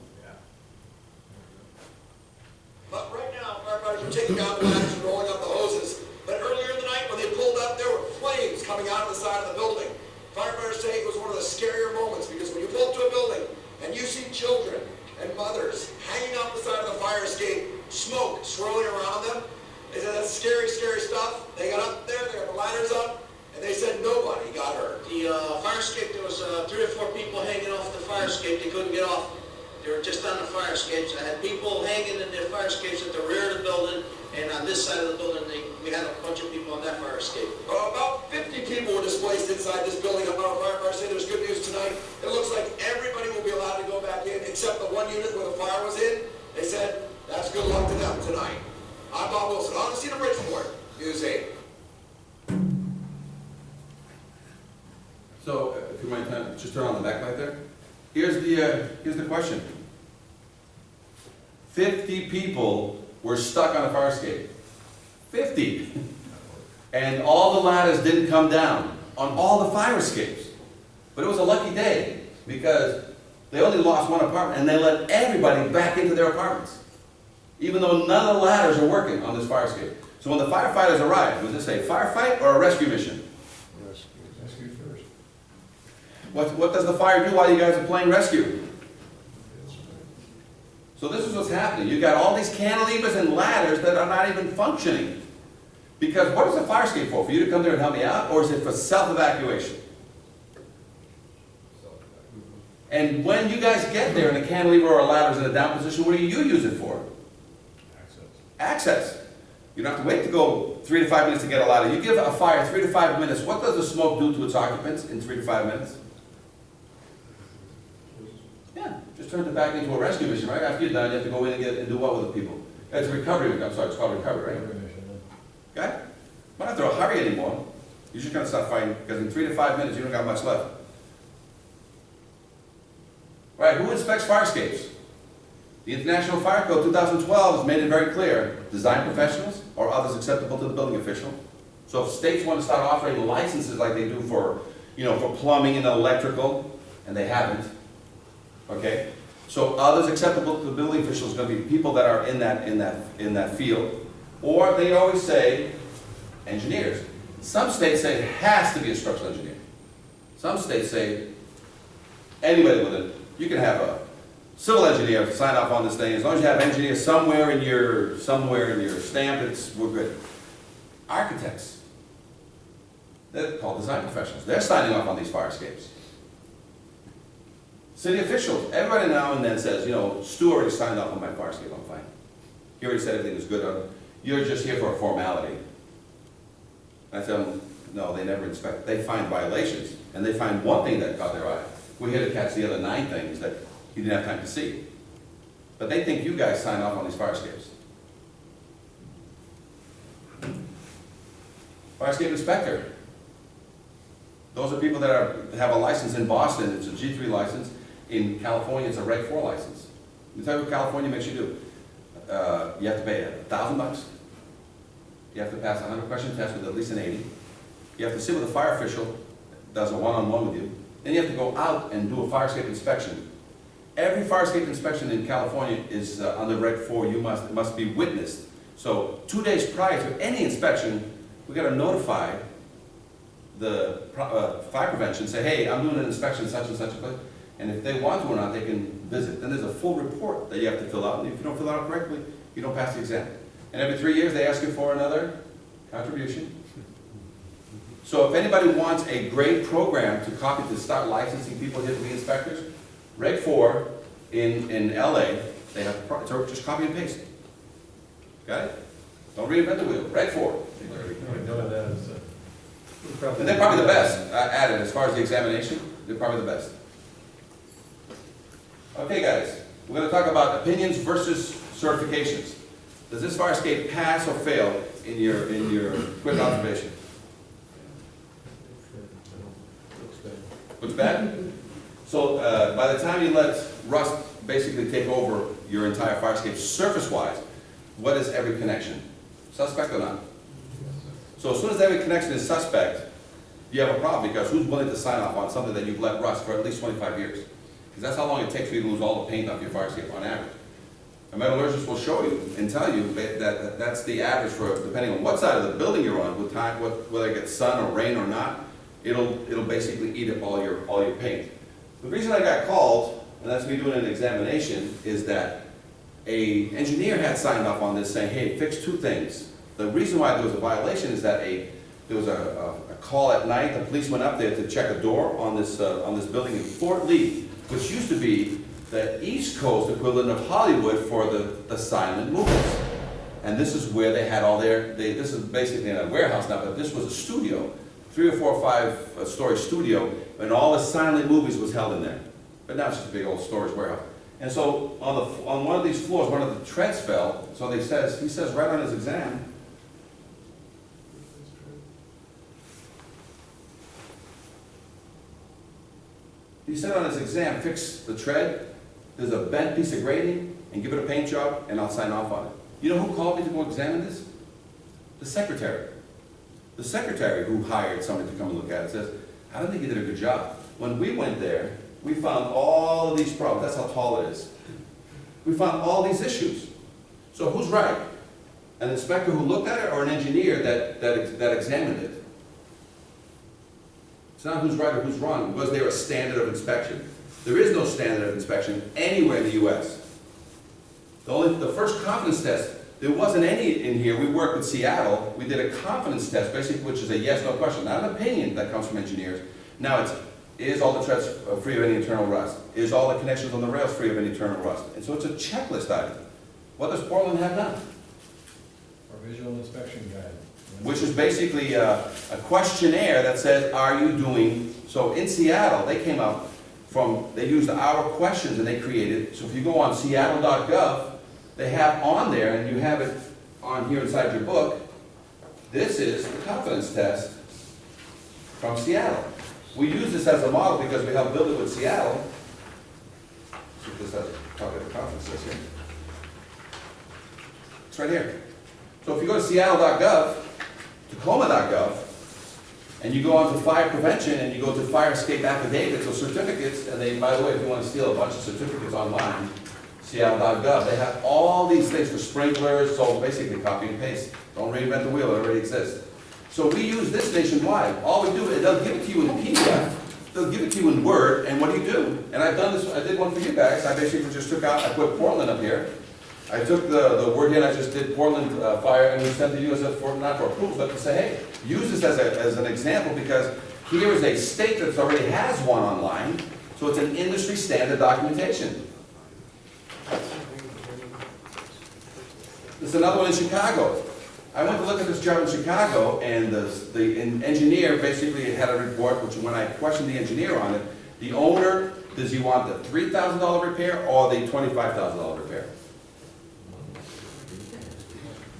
But right now, firefighters are taking down the ladders and rolling up the hoses. But earlier in the night, when they pulled up, there were flames coming out of the side of the building. Firefighters say it was one of the scarier moments because when you pull up to a building and you see children and mothers hanging off the side of the fire escape, smoke swirling around them, They said, that's scary, scary stuff. They got up there, they got the ladders up, and they said nobody got hurt. The fire escape, there was 3 or 4 people hanging off the fire escape. They couldn't get off. They were just on the fire escapes. I had people hanging in their fire escapes at the rear of the building, and on this side of the building, we had a bunch of people on that fire escape. About 50 people were displaced inside this building. Our firefighters say there's good news tonight. It looks like everybody will be allowed to go back in, except the one unit where the fire was in. They said, that's good luck to them tonight. I'm Bob Wilson, on the scene of Bridgeport, News 8. So, if you might just turn on the backlight there. Here's the question. 50 people were stuck on a fire escape. 50. And all the ladders didn't come down on all the fire escapes. But it was a lucky day because they only lost one apartment and they let everybody back into their apartments. Even though none of the ladders are working on this fire escape. So when the firefighters arrived, was this a firefight or a rescue mission? Rescue first. What does the fire do while you guys are playing rescue? So this is what's happening. You've got all these cantilevers and ladders that are not even functioning. Because what is a fire escape for? For you to come there and help me out? Or is it for self-evacuation? And when you guys get there and a cantilever or a ladder is in a down position, what do you use it for? Access. You don't have to wait to go 3 to 5 minutes to get a ladder. You give a fire 3 to 5 minutes. What does the smoke do to its occupants in 3 to 5 minutes? Yeah, just turns it back into a rescue mission, right? After you're done, you have to go in and do what with the people? It's a recovery, I'm sorry, it's called recovery, right? Okay? You don't have to hurry anymore. You just gotta start fighting, because in 3 to 5 minutes, you don't got much left. Right, who inspects fire escapes? The International Fire Code 2012 has made it very clear. Design professionals or others acceptable to the building official. So if states want to start offering licenses like they do for, for plumbing and electrical, and they haven't, okay? So others acceptable to the building official is going to be people that are in that field. Or they always say engineers. Some states say it has to be a structural engineer. Some states say anybody with it. You can have a civil engineer sign off on this thing. As long as you have engineers somewhere in your stamp, we're good. Architects, they're called design professionals. They're signing off on these fire escapes. City officials, everybody now and then says, Stu already signed off on my fire escape, I'm fine. He already said everything was good. You're just here for a formality. I tell them, no, they never inspect. They find violations, and they find one thing that caught their eye. We're here to catch the other 9 things that he didn't have time to see. But they think you guys sign off on these fire escapes. Fire escape inspector. Those are people that have a license in Boston. It's a G3 license. In California, it's a Reg 4 license. Let me tell you what California makes you do. You have to pay $1,000. You have to pass a 100-question test with at least an 80. You have to sit with a fire official, does a one-on-one with you. Then you have to go out and do a fire escape inspection. Every fire escape inspection in California is under Reg 4. You must be witnessed. So 2 days prior to any inspection, we got to notify the fire prevention, say, hey, I'm doing an inspection in such and such a place. And if they want to or not, they can visit. Then there's a full report that you have to fill out. And if you don't fill it out correctly, you don't pass the exam. And every 3 years, they ask you for another contribution. So if anybody wants a great program to copy to start licensing people here to be inspectors, Reg 4 in LA, they have so just copy and paste. Got it? Don't reinvent the wheel. Reg 4. And they're probably the best at it as far as the examination. They're probably the best. Okay, guys, we're going to talk about opinions versus certifications. Does this fire escape pass or fail in your quick observation? Looks bad? So by the time you let rust basically take over your entire fire escape surface-wise, what is every connection? Suspect or not? So as soon as every connection is suspect, you have a problem because who's willing to sign off on something that you've let rust for at least 25 years? Because that's how long it takes for you to lose all the paint off your fire escape on average. A metallurgist will show you and tell you that that's the average for, depending on what side of the building you're on, whether it gets sun or rain or not, it'll basically eat up all your paint. The reason I got called, and that's me doing an examination, is that an engineer had signed off on this saying, hey, fix 2 things. The reason why there was a violation is that there was a call at night, the police went up there to check a door on this building in Fort Lee, which used to be the East Coast equivalent of Hollywood for the silent movies. And this is where they had all this is basically a warehouse now, but this was a studio, 3 or 4 or 5 story studio, and all the silent movies was held in there. But now it's just a big old storage warehouse. And so on one of these floors, one of the treads fell, so he says right on his exam, he said on his exam, fix the tread, there's a bent piece of grating, and give it a paint job, and I'll sign off on it. You know who called me to go examine this? The secretary. The secretary who hired somebody to come and look at it says, I don't think you did a good job. When we went there, we found all of these problems. That's how tall it is. We found all these issues. So who's right? An inspector who looked at it or an engineer that examined it? It's not who's right or who's wrong. Was there a standard of inspection? There is no standard of inspection anywhere in the U.S. The first confidence test, there wasn't any in here. We worked with Seattle. We did a confidence test, basically, which is a yes/no question, not an opinion that comes from engineers. Now is all the treads free of any internal rust? Is all the connections on the rails free of any internal rust? And so it's a checklist item. What does Portland have now? Our visual inspection guide. Which is basically a questionnaire that says, are you doing, so in Seattle, they came up they used our questions and they created, so if you go on seattle.gov, they have on there, and you have it on here inside your book, this is the confidence test from Seattle. We use this as a model because we helped build it with Seattle. See if this has a copy of the confidence test here. It's right here. So if you go to seattle.gov, tacoma.gov, and you go on to fire prevention and you go to fire escape affidavits or certificates, and they, by the way, if you want to steal a bunch of certificates online, seattle.gov, they have all these things for sprinklers, so basically copy and paste. Don't reinvent the wheel, it already exists. So we use this nationwide. All we do is they'll give it to you in PDF, they'll give it to you in Word, and what do you do? And I've done this, I did one for you guys, I basically just took out, I put Portland up here. I took the word here and I just did Portland fire, and we sent it to you as not for approval, but to say, hey, use this as an example, because here is a state that already has one online, so it's an industry standard documentation. There's another one in Chicago. I went to look at this job in Chicago, and the engineer basically had a report, which when I questioned the engineer on it, the owner, does he want the $3,000 repair or the $25,000 repair?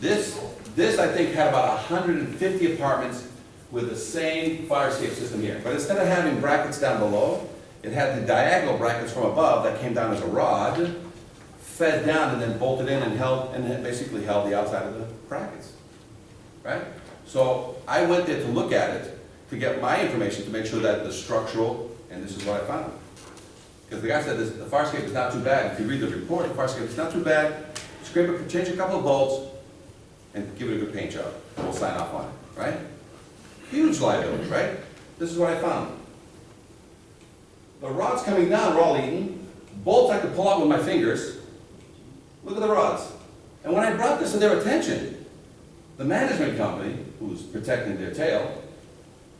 This I think had about 150 apartments with the same fire escape system here. But instead of having brackets down below, it had the diagonal brackets from above that came down as a rod, fed down and then bolted in and basically held the outside of the brackets. Right? So I went there to look at it to get my information to make sure that the structural, and this is what I found. Because the guy said the fire escape is not too bad. If you read the report, the fire escape is not too bad. Change a couple of bolts, and give it a good paint job. We'll sign off on it, right? Huge liability, right? This is what I found. The rods coming down were all eaten. Bolts I could pull out with my fingers. Look at the rods. And when I brought this to their attention, the management company, who's protecting their tail,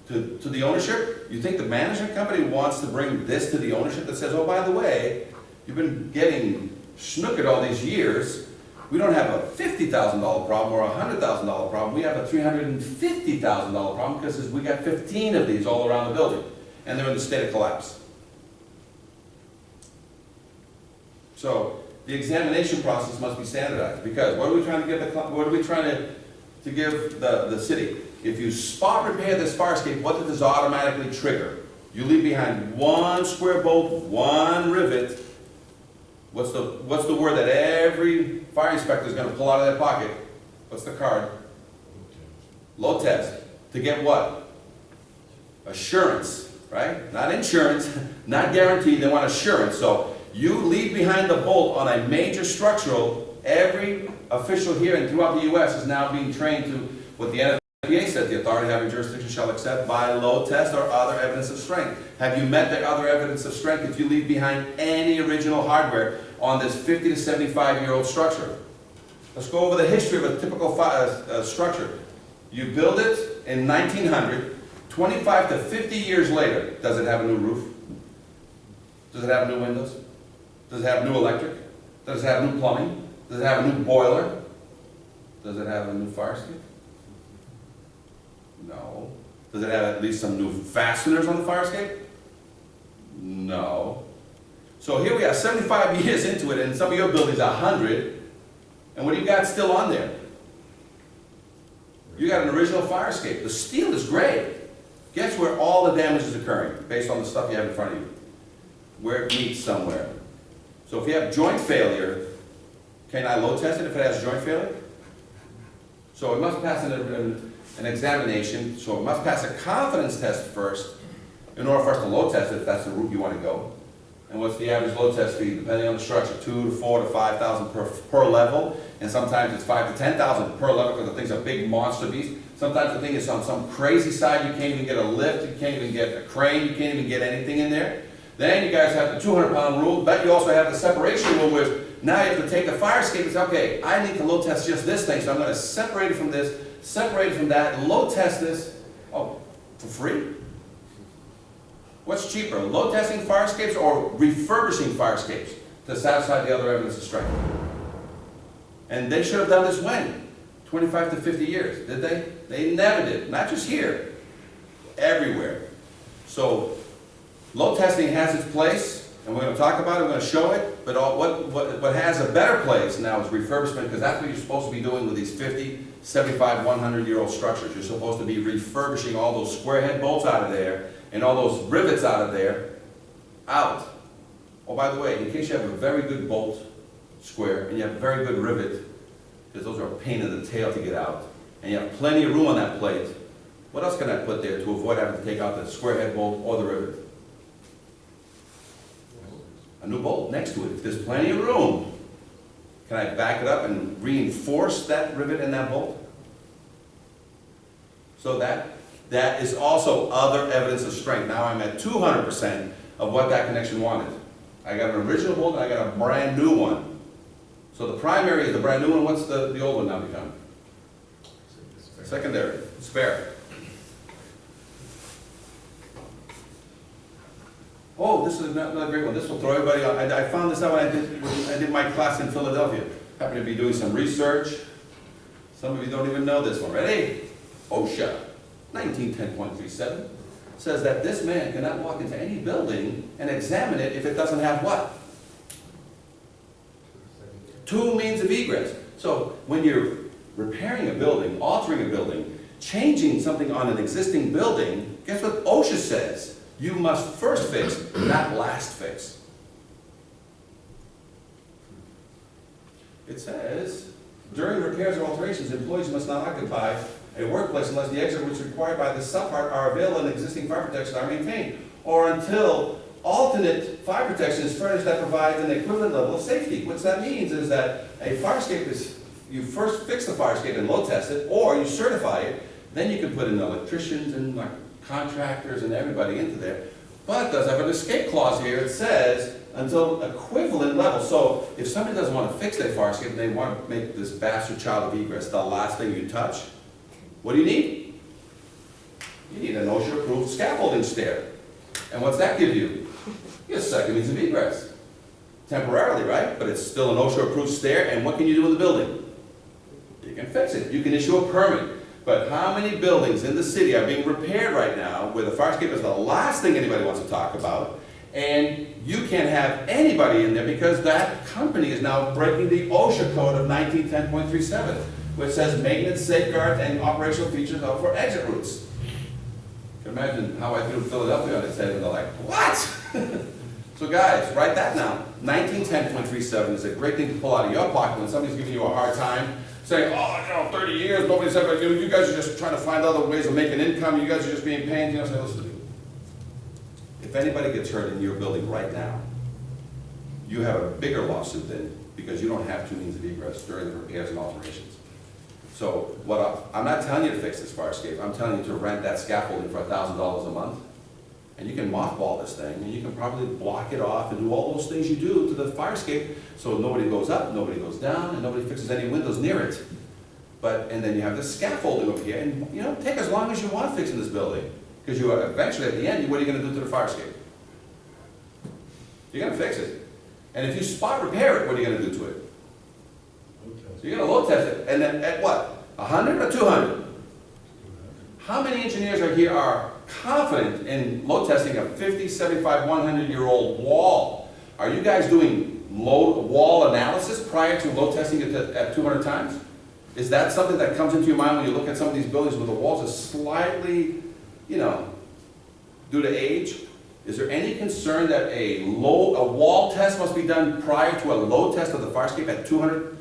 to the ownership, you think the management company wants to bring this to the ownership that says, oh, by the way, you've been getting snookered all these years. We don't have a $50,000 problem or a $100,000 problem. We have a $350,000 problem because we got 15 of these all around the building, and they're in the state of collapse. So the examination process must be standardized, because what are we trying to give to give the city? If you spot repair this fire escape, what does this automatically trigger? You leave behind one square bolt, one rivet. What's the word that every fire inspector is going to pull out of their pocket? What's the card? Load test. To get what? Assurance, right? Not insurance, not guaranteed, they want assurance. So you leave behind the bolt on a major structural, every official here and throughout the U.S. is now being trained to what the NFPA said, the authority having jurisdiction shall accept by load test or other evidence of strength. Have you met the other evidence of strength if you leave behind any original hardware on this 50 to 75-year-old structure? Let's go over the history of a typical structure. You build it in 1900, 25 to 50 years later, does it have a new roof? Does it have new windows? Does it have new electric? Does it have new plumbing? Does it have a new boiler? Does it have a new fire escape? No. Does it have at least some new fasteners on the fire escape? No. So here we are, 75 years into it, and some of your buildings are 100, and what do you got still on there? You got an original fire escape. The steel is great. Guess where all the damage is occurring, based on the stuff you have in front of you? Where it meets somewhere. So if you have joint failure, can I load test it if it has joint failure? So it must pass an examination, so it must pass a confidence test first in order for us to load test it if that's the route you want to go. And what's the average load test fee, depending on the structure? 2 to 4 to 5,000 per level, and sometimes it's 5 to 10,000 per level because the thing's a big monster beast. Sometimes the thing is on some crazy side, you can't even get a lift, you can't even get a crane, you can't even get anything in there. Then you guys have the 200-pound rule, but you also have the separation rule where now you have to take the fire escape and say, okay, I need to load test just this thing, so I'm going to separate it from this, separate it from that, and load test this. Oh, for free? What's cheaper, load testing fire escapes or refurbishing fire escapes to satisfy the other evidence of strength? And they should have done this when? 25 to 50 years, did they? They never did, not just here, everywhere. So, load testing has its place, and we're going to talk about it, we're going to show it, but what has a better place now is refurbishment, because that's what you're supposed to be doing with these 50, 75, 100-year-old structures. You're supposed to be refurbishing all those square head bolts out of there, and all those rivets out of there, out. Oh, by the way, in case you have a very good bolt square, and you have a very good rivet, because those are a pain in the tail to get out, and you have plenty of room on that plate, what else can I put there to avoid having to take out the square head bolt or the rivet? A new bolt next to it. If there's plenty of room, can I back it up and reinforce that rivet and that bolt? So that is also other evidence of strength. Now I'm at 200% of what that connection wanted. I got an original bolt and I got a brand new one. So the primary is the brand new one. What's the old one now become? Secondary, spare. Oh, this is not a great one. This will throw everybody on. I found this out when I did my class in Philadelphia. Happened to be doing some research. Some of you don't even know this one. Ready? OSHA, 1910.37, says that this man cannot walk into any building and examine it if it doesn't have what? 2 means of egress. So when you're repairing a building, altering a building, changing something on an existing building, guess what OSHA says? You must first fix, not last fix. It says, during repairs or alterations, employees must not occupy a workplace unless the exit routes required by the subpart are available and existing fire protections are maintained, or until alternate fire protection is furnished that provides an equivalent level of safety. What that means is that a fire escape is, you first fix the fire escape and load test it, or you certify it, then you can put in electricians and contractors and everybody into there. But it does have an escape clause here. It says until equivalent level. So if somebody doesn't want to fix their fire escape and they want to make this bastard child of egress the last thing you touch, what do you need? You need an OSHA-approved scaffolding stair. And what's that give you? You get a second means of egress. Temporarily, right? But it's still an OSHA-approved stair, and what can you do in the building? You can fix it. You can issue a permit. But how many buildings in the city are being repaired right now where the fire escape is the last thing anybody wants to talk about, and you can't have anybody in there because that company is now breaking the OSHA code of 1910.37, which says maintenance, safeguards, and operational features for exit routes. You can imagine how I threw Philadelphia on its head, and they're like, what? So guys, write that down. 1910.37 is a great thing to pull out of your pocket when somebody's giving you a hard time, saying, oh, 30 years, nobody's ever, you guys are just trying to find other ways of making income, you guys are just being pains, say, listen to me. If anybody gets hurt in your building right now, you have a bigger lawsuit then, because you don't have 2 means of egress during the repairs and alterations. So I'm not telling you to fix this fire escape, I'm telling you to rent that scaffolding for $1,000 a month, and you can mothball this thing, and you can probably block it off and do all those things you do to the fire escape, so nobody goes up, nobody goes down, and nobody fixes any windows near it. And then you have this scaffolding over here, and, you know, take as long as you want fixing this building, because you are eventually, at the end, what are you gonna do to the fire escape? You're gonna fix it. And if you spot repair it, what are you gonna do to it? So you're gonna load test it, and then at what? 100 or 200? How many engineers are confident in load testing a 50, 75, 100-year-old wall? Are you guys doing wall analysis prior to load testing it at 200 times? Is that something that comes into your mind when you look at some of these buildings where the walls are slightly, you know, due to age? Is there any concern that a wall test must be done prior to a load test of the fire escape at 200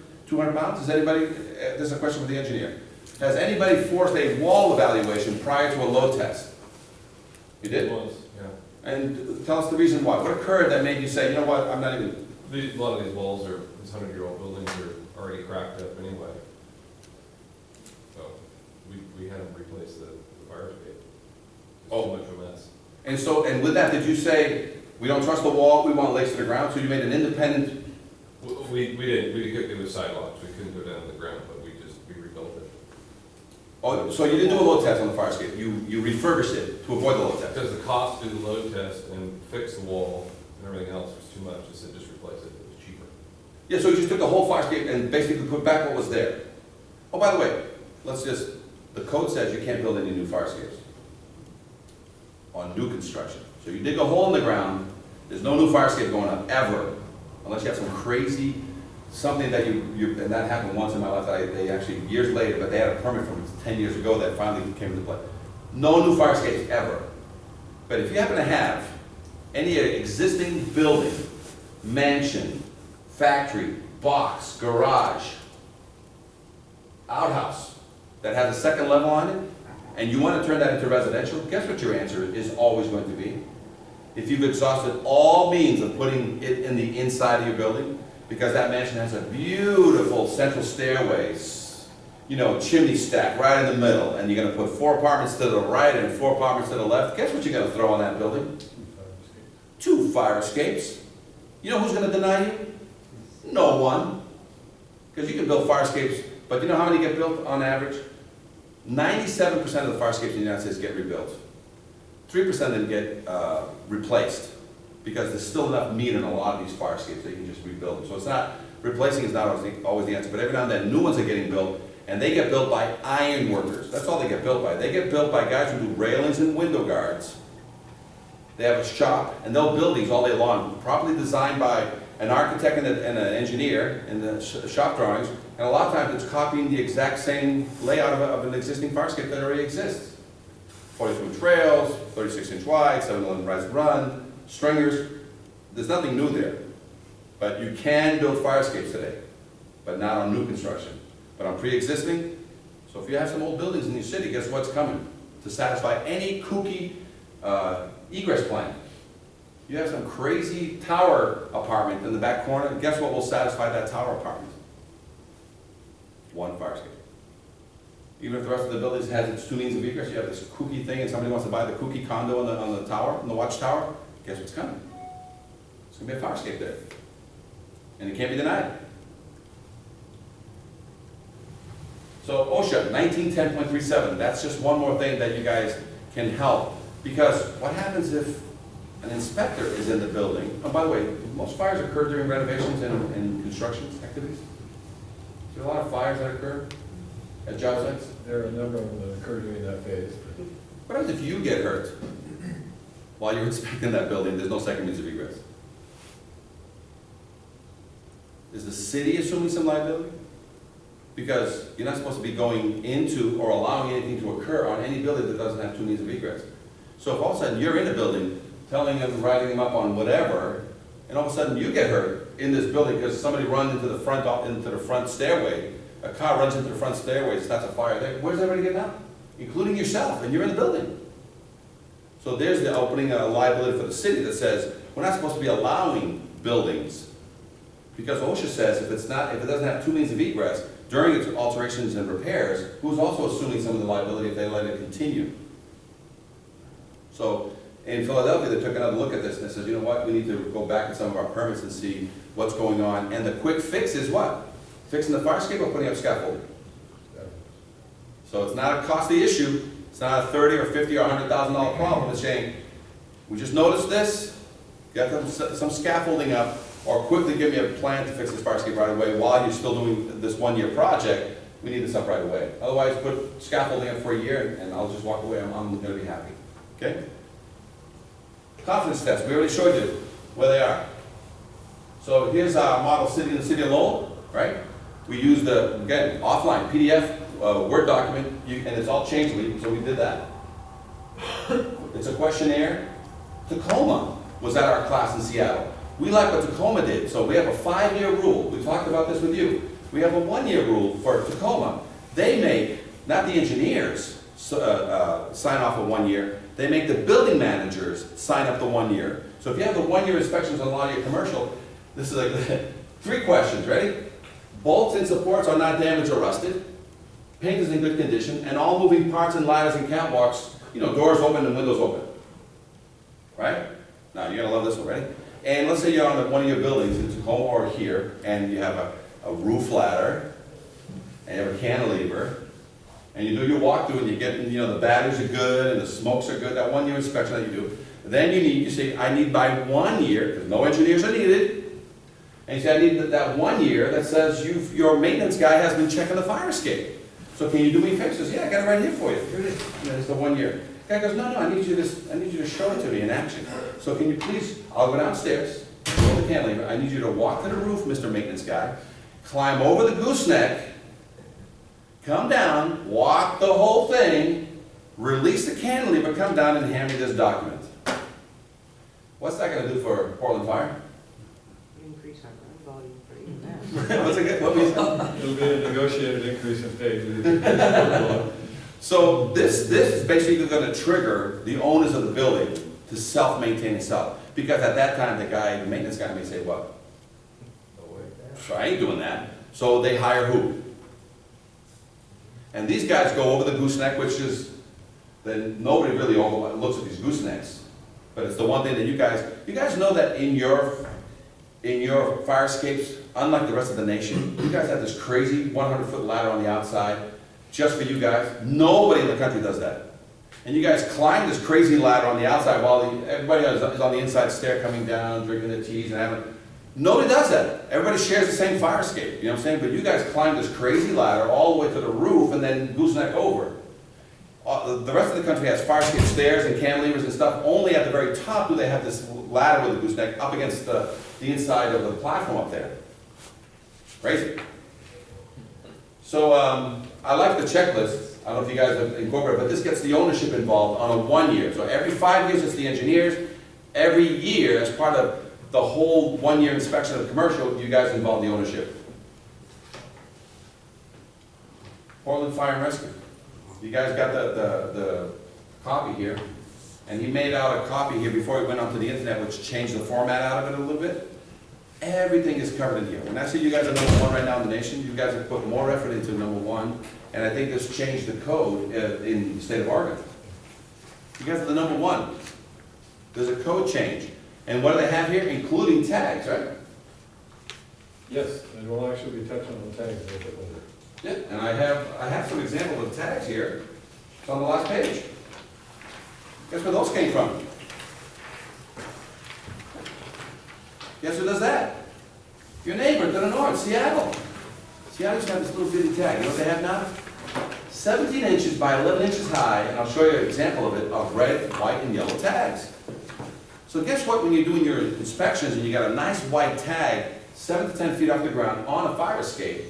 pounds? Is anybody, this is a question for the engineer. Has anybody forced a wall evaluation prior to a load test? You did? It was, yeah. And tell us the reason why. What occurred that made you say, you know what, I'm not even... A lot of these walls are, these 100-year-old buildings are already cracked up anyway. So, we had them replace the fire escape. It's too much of a mess. And with that, did you say, we don't trust the wall, we want legs to the ground, so you made an independent... We didn't, it was sidewalks, we couldn't go down to the ground, but we rebuilt it. Oh, so you didn't do a load test on the fire escape, you refurbished it to avoid the load test? Because the cost to do the load test and fix the wall and everything else was too much, I said just replace it, it was cheaper. Yeah, so you just took the whole fire escape and basically put back what was there. Oh, by the way, the code says you can't build any new fire escapes on new construction. So you dig a hole in the ground, there's no new fire escape going up, ever, unless you have some crazy, something that and that happened once in my life, they actually, years later, but they had a permit from 10 years ago that finally came into play. No new fire escapes, ever. But if you happen to have any existing building, mansion, factory, box, garage, outhouse, that has a second level on it, and you want to turn that into residential, guess what your answer is always going to be? If you've exhausted all means of putting it in the inside of your building, because that mansion has a beautiful central stairways, you know, chimney stack right in the middle, and you're going to put 4 apartments to the right and 4 apartments to the left, guess what you're going to throw on that building? 2 fire escapes. You know who's going to deny you? No one. Because you can build fire escapes, but you know how many get built on average? 97% of the fire escapes in the United States get rebuilt. 3% of them get replaced, because there's still enough meat in a lot of these fire escapes that you can just rebuild them. So it's not, replacing is not always the answer, but every now and then new ones are getting built, and they get built by iron workers. That's all they get built by. They get built by guys who do railings and window guards. They have a shop, and they'll build these all day long, properly designed by an architect and an engineer in the shop drawings, and a lot of times it's copying the exact same layout of an existing fire escape that already exists. 42 trails, 36-inch wide, 7-11 rise and run, stringers. There's nothing new there. But you can build fire escapes today, but not on new construction. But on pre-existing, so if you have some old buildings in your city, guess what's coming? To satisfy any kooky egress plan. You have some crazy tower apartment in the back corner, guess what will satisfy that tower apartment? 1 fire escape. Even if the rest of the buildings has its 2 means of egress, you have this kooky thing and somebody wants to buy the kooky condo on the tower, on the watchtower, guess what's coming? It's going to be a fire escape there. And it can't be denied. So OSHA 1910.37, that's just one more thing that you guys can help. Because what happens if an inspector is in the building? Oh, by the way, most fires occur during renovations and construction activities. Is there a lot of fires that occur at job sites? There are a number of them that occur during that phase. What happens if you get hurt while you're inspecting that building, there's no second means of egress? Is the city assuming some liability? Because you're not supposed to be going into or allowing anything to occur on any building that doesn't have 2 means of egress. So if all of a sudden you're in a building, telling them, writing them up on whatever, and all of a sudden you get hurt in this building because somebody runs into the front stairway, a car runs into the front stairway, starts a fire there, where's everybody getting out? Including yourself, and you're in the building. So there's the opening a liability for the city that says, we're not supposed to be allowing buildings, because OSHA says if it doesn't have 2 means of egress, during its alterations and repairs, who's also assuming some of the liability if they let it continue? So in Philadelphia, they took another look at this, and they said, you know what, we need to go back in some of our permits and see what's going on, and the quick fix is what? Fixing the fire escape or putting up scaffolding? So it's not a costly issue, it's not a $30 or $50 or $100,000 problem, it's saying, we just noticed this, get them some scaffolding up, or quickly give me a plan to fix this fire escape right away while you're still doing this one-year project. We need this up right away. Otherwise, put scaffolding up for a year and I'll just walk away, I'm gonna be happy. Okay? Confidence tests, we already showed you where they are. So here's our model city in the city of Lowell, right? We use the, again, offline PDF, Word document, and it's all changeable, so we did that. It's a questionnaire. Tacoma was at our class in Seattle. We like what Tacoma did, so we have a 5-year rule. We talked about this with you. We have a 1-year rule for Tacoma. They make, not the engineers sign off of 1 year, they make the building managers sign up the 1 year. So if you have the 1-year inspections on a lot of your commercial, this is like 3 questions, ready? Bolts and supports are not damaged or rusted. Paint is in good condition, and all moving parts and ladders and catwalks, you know, doors open and windows open. Right? Now, you're gonna love this one, ready? And let's say you're on one of your buildings in Tacoma or here, and you have a roof ladder, and you have a cantilever, and you do your walkthrough, and you get, you know, the batteries are good, and the smokes are good, that 1-year inspection that you do. Then you say, I need by 1 year, because no engineers are needed, and you say, I need that 1 year that says your maintenance guy has been checking the fire escape. So can you do me a favor? He says, yeah, I got it right here for you. Here it is. You know, it's the 1 year. The guy goes, no, I need you to show it to me in action. So can you please, I'll go downstairs, go to the cantilever, I need you to walk to the roof, Mr. Maintenance Guy, climb over the gooseneck, come down, walk the whole thing, release the cantilever, come down and hand me this document. What's that gonna do for Portland Fire? Increase our ground volume for even that. What's it get? What means? It'll be a negotiated increase in pay. So this is basically going to trigger the owners of the building to self-maintain itself. Because at that time, the maintenance guy may say, what? So I ain't doing that. So they hire who? And these guys go over the gooseneck, which is, then nobody really looks at these goosenecks. But it's the one thing that you guys know that in your fire escapes, unlike the rest of the nation, you guys have this crazy 100-foot ladder on the outside, just for you guys. Nobody in the country does that. And you guys climb this crazy ladder on the outside while everybody is on the inside stair coming down, drinking their teas and having. Nobody does that. Everybody shares the same fire escape, you know what I'm saying? But you guys climb this crazy ladder all the way to the roof and then gooseneck over. The rest of the country has fire escape stairs and cantilevers and stuff. Only at the very top do they have this ladder with a gooseneck up against the inside of the platform up there. Crazy. So I like the checklist. I don't know if you guys have incorporated, but this gets the ownership involved on a 1 year. So every 5 years it's the engineers. Every year, as part of the whole 1 year inspection of the commercial, you guys involve the ownership. Portland Fire and Rescue. You guys got the copy here. And he made out a copy here before he went onto the internet, which changed the format out of it a little bit. Everything is covered in here. When I say you guys are number 1 right now in the nation, you guys have put more effort into number 1, and I think this changed the code in the state of Oregon. You guys are the number 1. There's a code change. And what do they have here? Including tags, right? Yes, and we'll actually be touching on tags a little bit later. Yeah, and I have some examples of tags here. It's on the last page. Guess where those came from? Guess who does that? Your neighbor to the north, Seattle. Seattle used to have this little bitty tag. You know what they have now? 17 inches by 11 inches high, and I'll show you an example of it, of red, white, and yellow tags. So guess what, when you're doing your inspections and you got a nice white tag, 7 to 10 feet off the ground on a fire escape,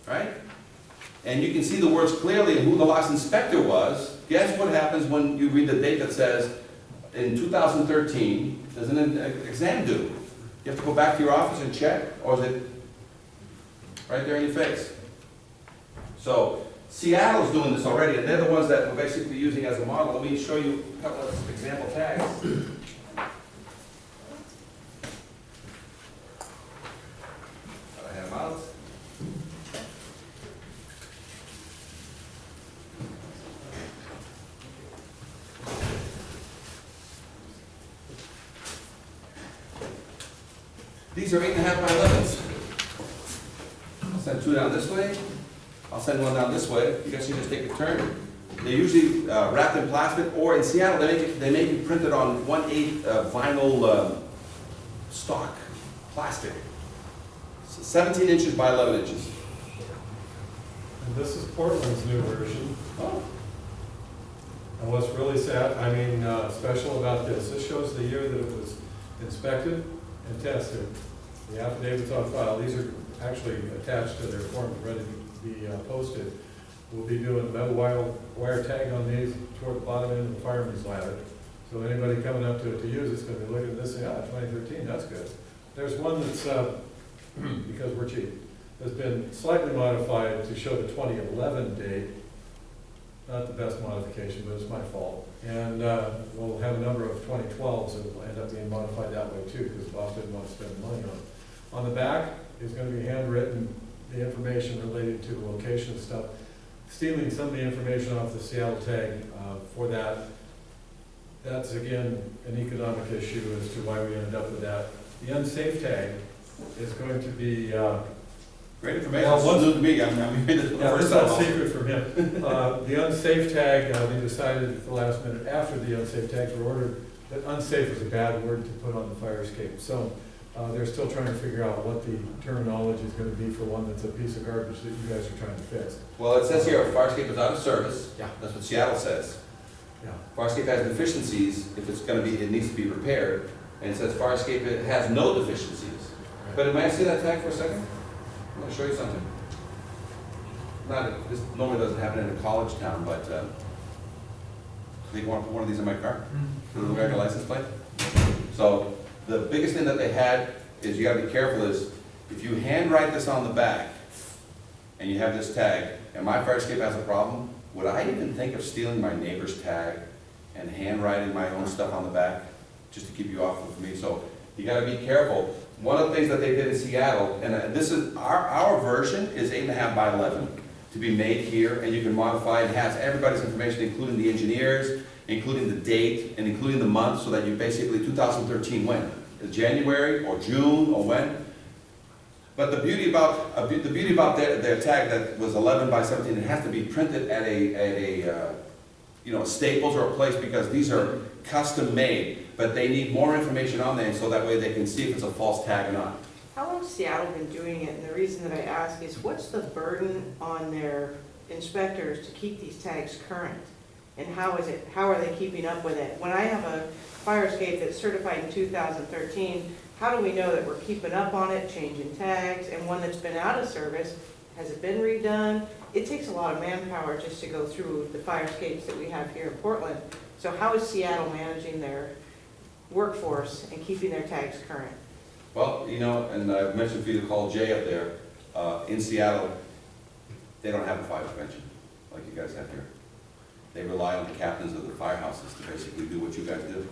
right? And you can see the words clearly and who the last inspector was. Guess what happens when you read the date that says, in 2013, there's an exam due. You have to go back to your office and check, or is it right there in your face? So Seattle's doing this already, and they're the ones that we're basically using as a model. Let me show you a couple of example tags. I have them out. these are 8.5 by 11s. I'll send 2 down this way. I'll send 1 down this way. You guys can just take a turn. They're usually wrapped in plastic, or in Seattle, they may be printed on 1/8 vinyl stock plastic. 17 inches by 11 inches. And this is Portland's new version. Oh. And what's really sad, I mean, special about this shows the year that it was inspected and tested. The affidavits on file, these are actually attached to their forms, ready to be posted. We'll be doing metal wire tag on these toward the bottom end of the fireman's ladder. So anybody coming up to use it's gonna be looking at this and saying, 2013, that's good. There's one that's, because we're cheap, has been slightly modified to show the 2011 date. Not the best modification, but it's my fault. And we'll have a number of 2012s that will end up being modified that way too, because Bob didn't want to spend the money on it. On the back is going to be handwritten, the information related to the location and stuff. Stealing some of the information off the Seattle tag for that. That's again an economic issue as to why we ended up with that. The unsafe tag is going to be Great information. Well, It's new to me. I'm hearing this for the yeah, first this is time a also. secret from him. The unsafe tag, they decided at the last minute, after the unsafe tags were ordered, that unsafe is a bad word to put on the fire escape. So they're still trying to figure out what the terminology is going to be for one that's a piece of garbage that you guys are trying to fix. Well, it says here, fire escape is out of service. Yeah. That's what Seattle says. Yeah. Fire escape has deficiencies, if it's gonna be, it needs to be repaired. And it says fire escape it has no deficiencies. But may I see that tag for a second? I'm gonna show you something. This normally doesn't happen in a college town, but, they want to put one of these in my car, for the American license plate. So, the biggest thing that they had is you gotta be careful is, if you handwrite this on the back, and you have this tag, and my fire escape has a problem, would I even think of stealing my neighbor's tag and handwriting my own stuff on the back, just to keep you off of me? So, you gotta be careful. One of the things that they did in Seattle, and this is, our version is 8.5 by 11 to be made here, and you can modify it. It has everybody's information, including the engineers, including the date, and including the month, so that you basically, 2013 when? January or June or when? But the beauty about their tag that was 11 by 17, it has to be printed at a Staples or a place, because these are custom made, but they need more information on there so that way they can see if it's a false tag or not. How long has Seattle been doing it? And the reason that I ask is, what's the burden on their inspectors to keep these tags current? And how are they keeping up with it? When I have a fire escape that's certified in 2013, how do we know that we're keeping up on it, changing tags? And one that's been out of service, has it been redone? It takes a lot of manpower just to go through the fire escapes that we have here in Portland. So how is Seattle managing their workforce and keeping their tags current? Well, and I've mentioned for you to call Jay up there, in Seattle, they don't have a fire prevention like you guys have here. They rely on the captains of the firehouses to basically do what you guys do.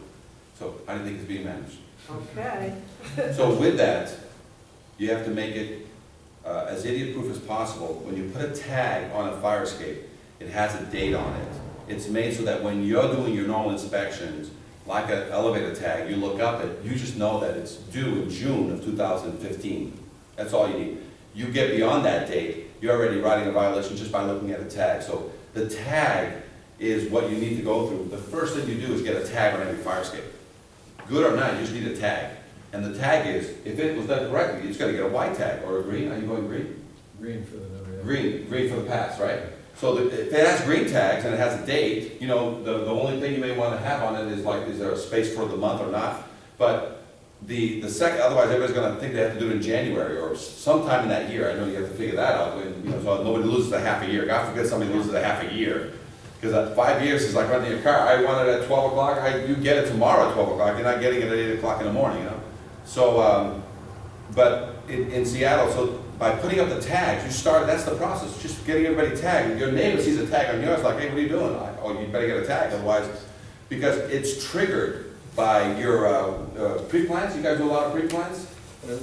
So how do you think it's being managed? Okay. So with that, you have to make it as idiot-proof as possible. When you put a tag on a fire escape, it has a date on it. It's made so that when you're doing your normal inspections, like an elevator tag, you look up it, you just know that it's due in June of 2015. That's all you need. You get beyond that date, you're already writing a violation just by looking at a tag. So the tag is what you need to go through. The first thing you do is get a tag on every fire escape. Good or not, you just need a tag. And the tag is, if it was done correctly, you just gotta get a white tag or a green. Are you going green? Green for the number. Green for the pass, right? So if it has green tags and it has a date, the only thing you may want to have on it is is there a space for the month or not? But the second, otherwise everybody's going to think they have to do it in January or sometime in that year. I know you have to figure that out, so nobody loses a half a year. God forbid somebody loses a half a year. Because at 5 years is like renting a car. I want it at 12 o'clock, you get it tomorrow at 12 o'clock, you're not getting it at 8 o'clock in the morning, So, but in Seattle, so by putting up the tags, that's the process, just getting everybody tagged. Your neighbor sees a tag on yours, like, hey, what are you doing? Oh, you better get a tag, otherwise, because it's triggered by your pre-plans. You guys do a lot of pre-plans?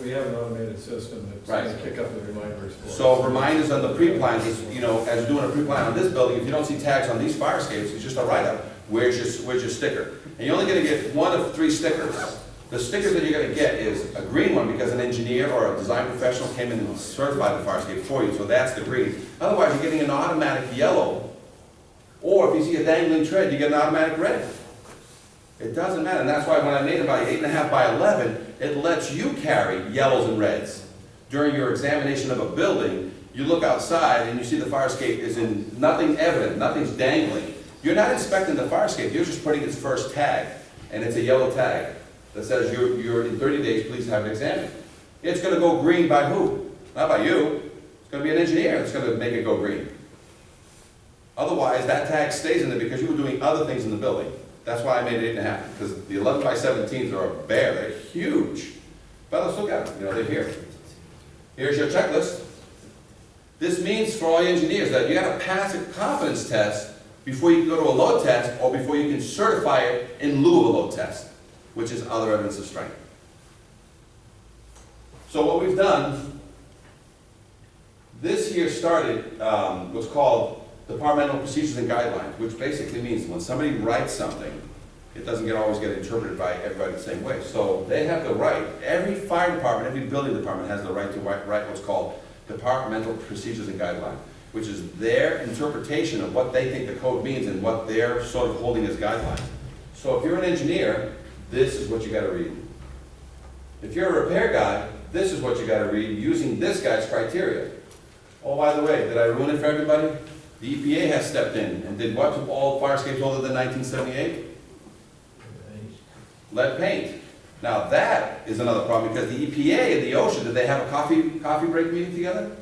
We have an automated system that's going to kick up the reminders for us. So reminders on the pre-plans is, as you're doing a pre-plan on this building, if you don't see tags on these fire escapes, it's just a write-up. Where's your sticker? And you're only going to get one of 3 stickers. The stickers that you're gonna get is a green one because an engineer or a design professional came in and certified the fire escape for you, so that's the green. Otherwise, you're getting an automatic yellow, or if you see a dangling tread, you get an automatic red. It doesn't matter, and that's why when I made it by 8.5 by 11, it lets you carry yellows and reds. During your examination of a building, you look outside and you see the fire escape is in nothing evident, nothing's dangling. You're not inspecting the fire escape, you're just putting its first tag, and it's a yellow tag that says you're in 30 days, please have it examined. It's gonna go green by who? Not by you. It's gonna be an engineer that's gonna make it go green. Otherwise, that tag stays in there because you were doing other things in the building. That's why I made it 8.5, because the 11 by 17s are a bear, they're huge. But let's look at them, they're here. Here's your checklist. This means for all engineers that you gotta pass a confidence test before you can go to a load test or before you can certify it in lieu of a load test, which is other evidence of strength. So what we've done, this here started what's called Departmental Procedures and Guidelines, which basically means when somebody writes something, it doesn't always get interpreted by everybody the same way. So they have the right, every fire department, every building department has the right to write what's called Departmental Procedures and Guidelines, which is their interpretation of what they think the code means and what they're sort of holding as guidelines. So if you're an engineer, this is what you gotta read. If you're a repair guy, this is what you gotta read using this guy's criteria. Oh, by the way, did I ruin it for everybody? The EPA has stepped in and did what to all fire escapes older than 1978? Lead paint. Now that is another problem because the EPA and the OSHA, did they have a coffee break meeting together?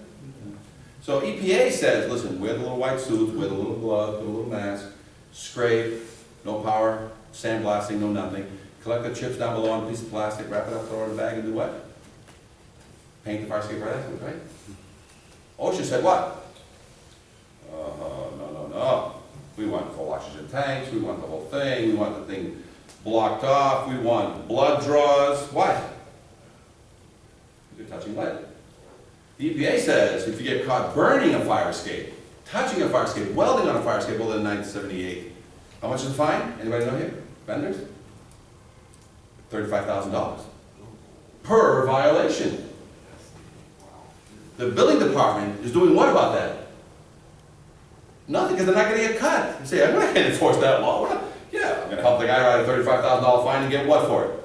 So EPA says, listen, wear the little white suits, wear the little gloves, put a little mask, scrape, no power, sandblasting, no nothing. Collect the chips down below on a piece of plastic, wrap it up, throw it in a bag, and do what? Paint the fire escape right afterwards, right? OSHA said what? No. We want full oxygen tanks, we want the whole thing, we want the thing blocked off, we want blood draws. Why? Because you're touching lead. The EPA says if you get caught burning a fire escape, touching a fire escape, welding on a fire escape older than 1978, how much is the fine? Anybody know here? Vendors? $35,000 per violation. The building department is doing what about that? Nothing, because they're not going to get cut. You say, I'm not going to enforce that law. Yeah, I'm going to help the guy write a $35,000 fine and get what for it?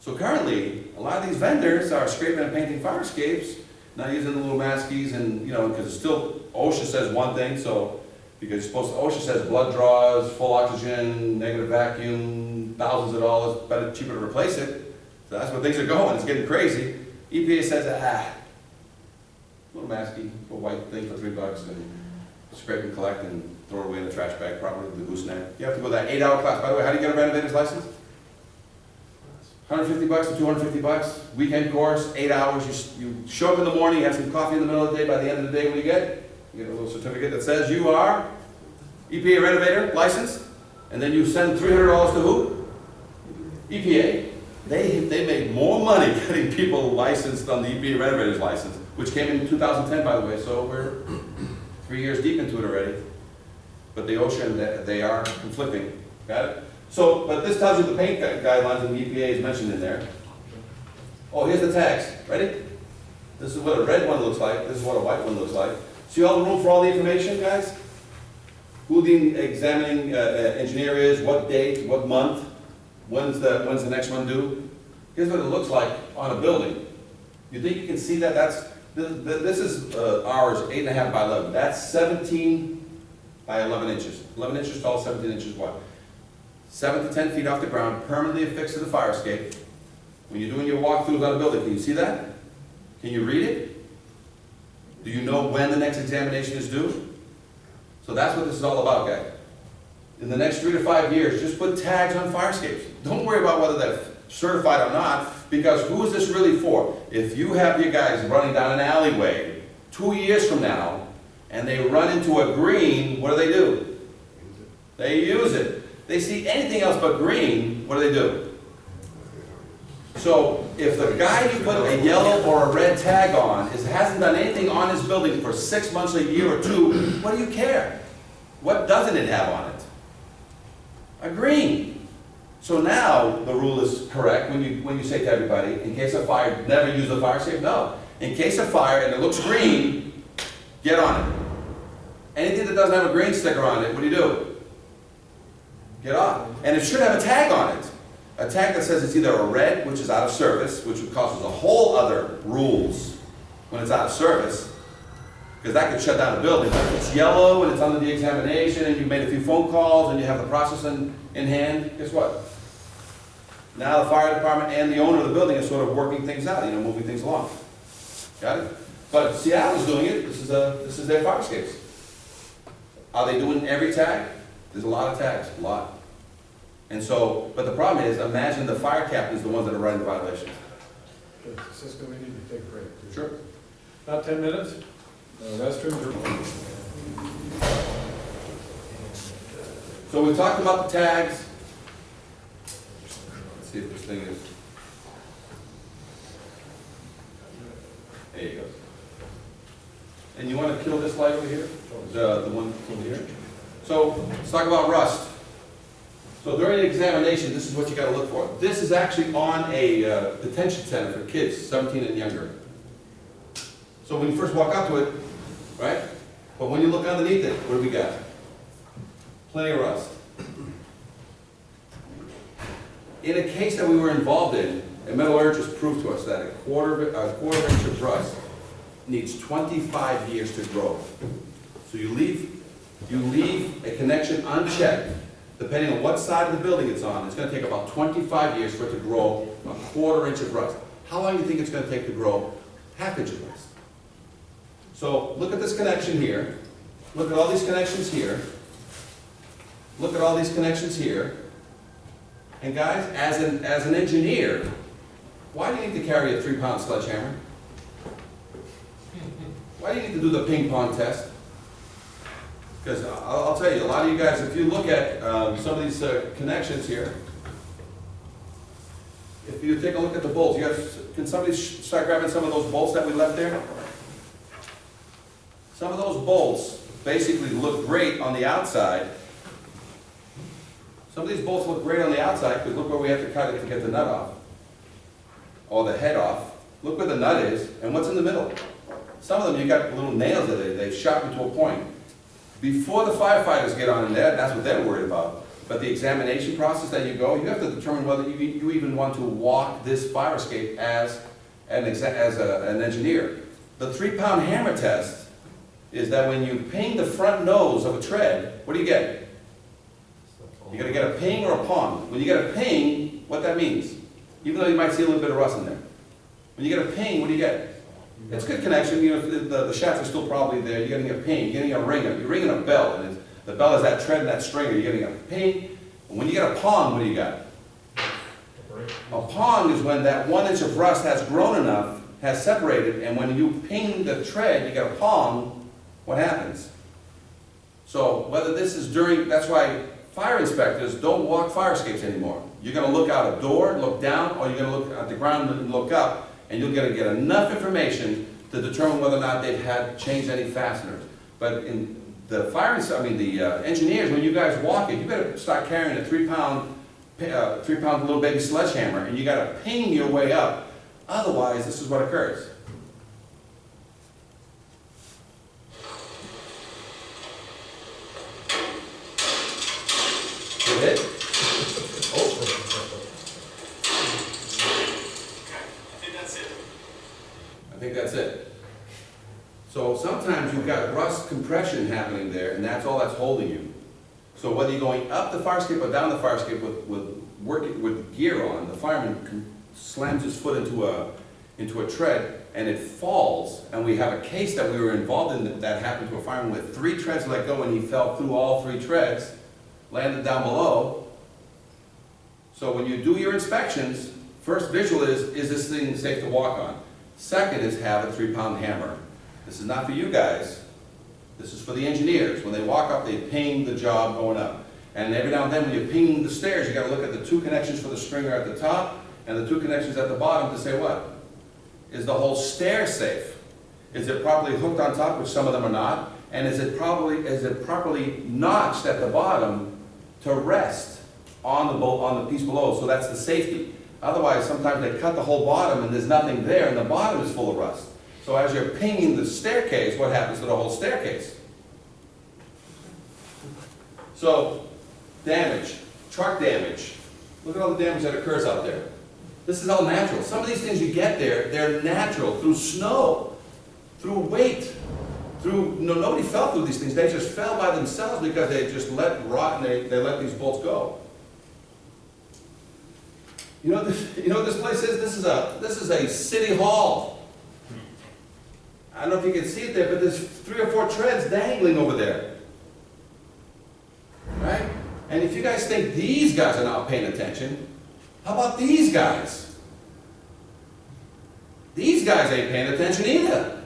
So currently, a lot of these vendors are scraping and painting fire escapes, not using the little maskies, and because it's still OSHA says one thing. So because OSHA says blood draws, full oxygen, negative vacuum, thousands of dollars, better cheaper to replace it. So that's where things are going. It's getting crazy. EPA says, little masky, little white thing for $3 and scrape and collect and throw it away in the trash bag, probably the gooseneck. You have to go that 8-hour class. By the way, how do you get a renovator's license? $150 to $250, weekend course, 8 hours. You show up in the morning, you have some coffee in the middle of the day. By the end of the day, what do you get? You get a little certificate that says you are EPA renovator licensed, and then you send $300 to who? EPA. They made more money getting people licensed on the EPA renovator's license, which came in 2010, by the way, so we're 3 years deep into it already. But the OSHA, they are conflicting. Got it? So, but this tells you the paint guidelines, and the EPA is mentioned in there. Oh, here's the tags. Ready? This is what a red one looks like. This is what a white one looks like. See all the room for all the information, guys? Who the examining engineer is, what date, what month, when's the next one due. Here's what it looks like on a building. You think you can see that? This is ours, 8.5 by 11. That's 17 by 11 inches. 11 inches tall, 17 inches wide. 7 to 10 feet off the ground, permanently affixed to the fire escape. When you're doing your walkthroughs on a building, can you see that? Can you read it? Do you know when the next examination is due? So that's what this is all about, guys. In the next 3 to 5 years, just put tags on fire escapes. Don't worry about whether they're certified or not, because who is this really for? If you have your guys running down an alleyway 2 years from now, and they run into a green, what do? They use it. They see anything else but green, what do? So if the guy you put a yellow or a red tag on hasn't done anything on his building for 6 months, a year or two, what do you care? What doesn't it have on it? A green. So now the rule is correct when you say to everybody, in case of fire, never use the fire escape. No. In case of fire and it looks green, get on it. Anything that doesn't have a green sticker on it, what do? Get off. And it should have a tag on it. A tag that says it's either a red, which is out of service, which causes a whole other rules when it's out of service, because that could shut down a building. But if it's yellow and it's under the examination and you made a few phone calls and you have the process in hand, guess what? Now the fire department and the owner of the building are sort of working things out, moving things along. Got it? But Seattle's doing it. This is their fire escapes. Are they doing every tag? There's a lot of tags, a lot. And so, but the problem is, imagine the fire captains, the ones that are running the violations. Okay, Cisco, we need to take a break. Sure. About 10 minutes. Restrooms are. So we talked about the tags. Let's see if this thing is. There you go. And you want to kill this light over here? The one over here? So let's talk about rust. So during the examination, this is what you got to look for. This is actually on a detention center for kids, 17 and younger. So when you first walk up to it, right? But when you look underneath it, what do we got? Plenty of rust. In a case that we were involved in, a metallurgist proved to us that a quarter inch of rust needs 25 years to grow. So you leave a connection unchecked, depending on what side of the building it's on, it's going to take about 25 years for it to grow a quarter inch of rust. How long do you think it's going to take to grow half inch of rust? So look at this connection here. Look at all these connections here. Look at all these connections here. And guys, as an engineer, why do you need to carry a 3-pound sledgehammer? Why do you need to do the ping pong test? Because I'll tell you, a lot of you guys, if you look at some of these connections here, if you take a look at the bolts, can somebody start grabbing some of those bolts that we left there? Some of those bolts basically look great on the outside. Some of these bolts look great on the outside, because look where we have to cut it to get the nut off, or the head off. Look where the nut is, and what's in the middle. Some of them, you got little nails that they've sharpened to a point. Before the firefighters get on in there, that's what they're worried about. But the examination process that you go, you have to determine whether you even want to walk this fire escape as an engineer. The 3-pound hammer test is that when you ping the front nose of a tread, what do you get? You're going to get a ping or a pong. When you get a ping, what that means, even though you might see a little bit of rust in there. When you get a ping, what do you get? It's a good connection. The shafts are still probably there. You're getting a ping. You're getting a ring. You're ringing a bell. And the bell is that tread and that stringer. You're getting a ping. And when you get a pong, what do you got? A pong is when that 1 inch of rust has grown enough, has separated, and when you ping the tread, you get a pong, what happens? So whether this is that's why fire inspectors don't walk fire escapes anymore. You're going to look out a door, look down, or you're going to look at the ground and look up. And you'll get enough information to determine whether or not they've changed any fasteners. But in the engineers, when you guys walk it, you better start carrying a 3-pound little baby sledgehammer, and you got to ping your way up. Otherwise, this is what occurs. Did it? I think that's it. So sometimes you've got rust compression happening there, and that's all that's holding you. So whether you're going up the fire escape or down the fire escape with gear on, the fireman slams his foot into a tread, and it falls. And we have a case that we were involved in that happened to a fireman with 3 treads let go, and he fell through all 3 treads, landed down below. So when you do your inspections, first visual is this thing safe to walk on? Second is have a 3-pound hammer. This is not for you guys. This is for the engineers. When they walk up, they ping the job going up. And every now and then when you're pinging the stairs, you got to look at the 2 connections for the stringer at the top and the 2 connections at the bottom to say what? Is the whole stair safe? Is it properly hooked on top, which some of them are not? And is it properly notched at the bottom to rest? on the bolt, on the piece below, so that's the safety. Otherwise, sometimes they cut the whole bottom and there's nothing there, and the bottom is full of rust. So as you're pinging the staircase, what happens to the whole staircase? So, damage, truck damage. Look at all the damage that occurs out there. This is all natural. Some of these things you get there, they're natural, through snow, through weight, through, nobody fell through these things. They just fell by themselves because they just let rot and they let these bolts go. You know what this place is? This is a city hall. I don't know if you can see it there, but there's 3 or 4 treads dangling over there. Right? And if you guys think these guys are not paying attention, how about these guys? These guys ain't paying attention either.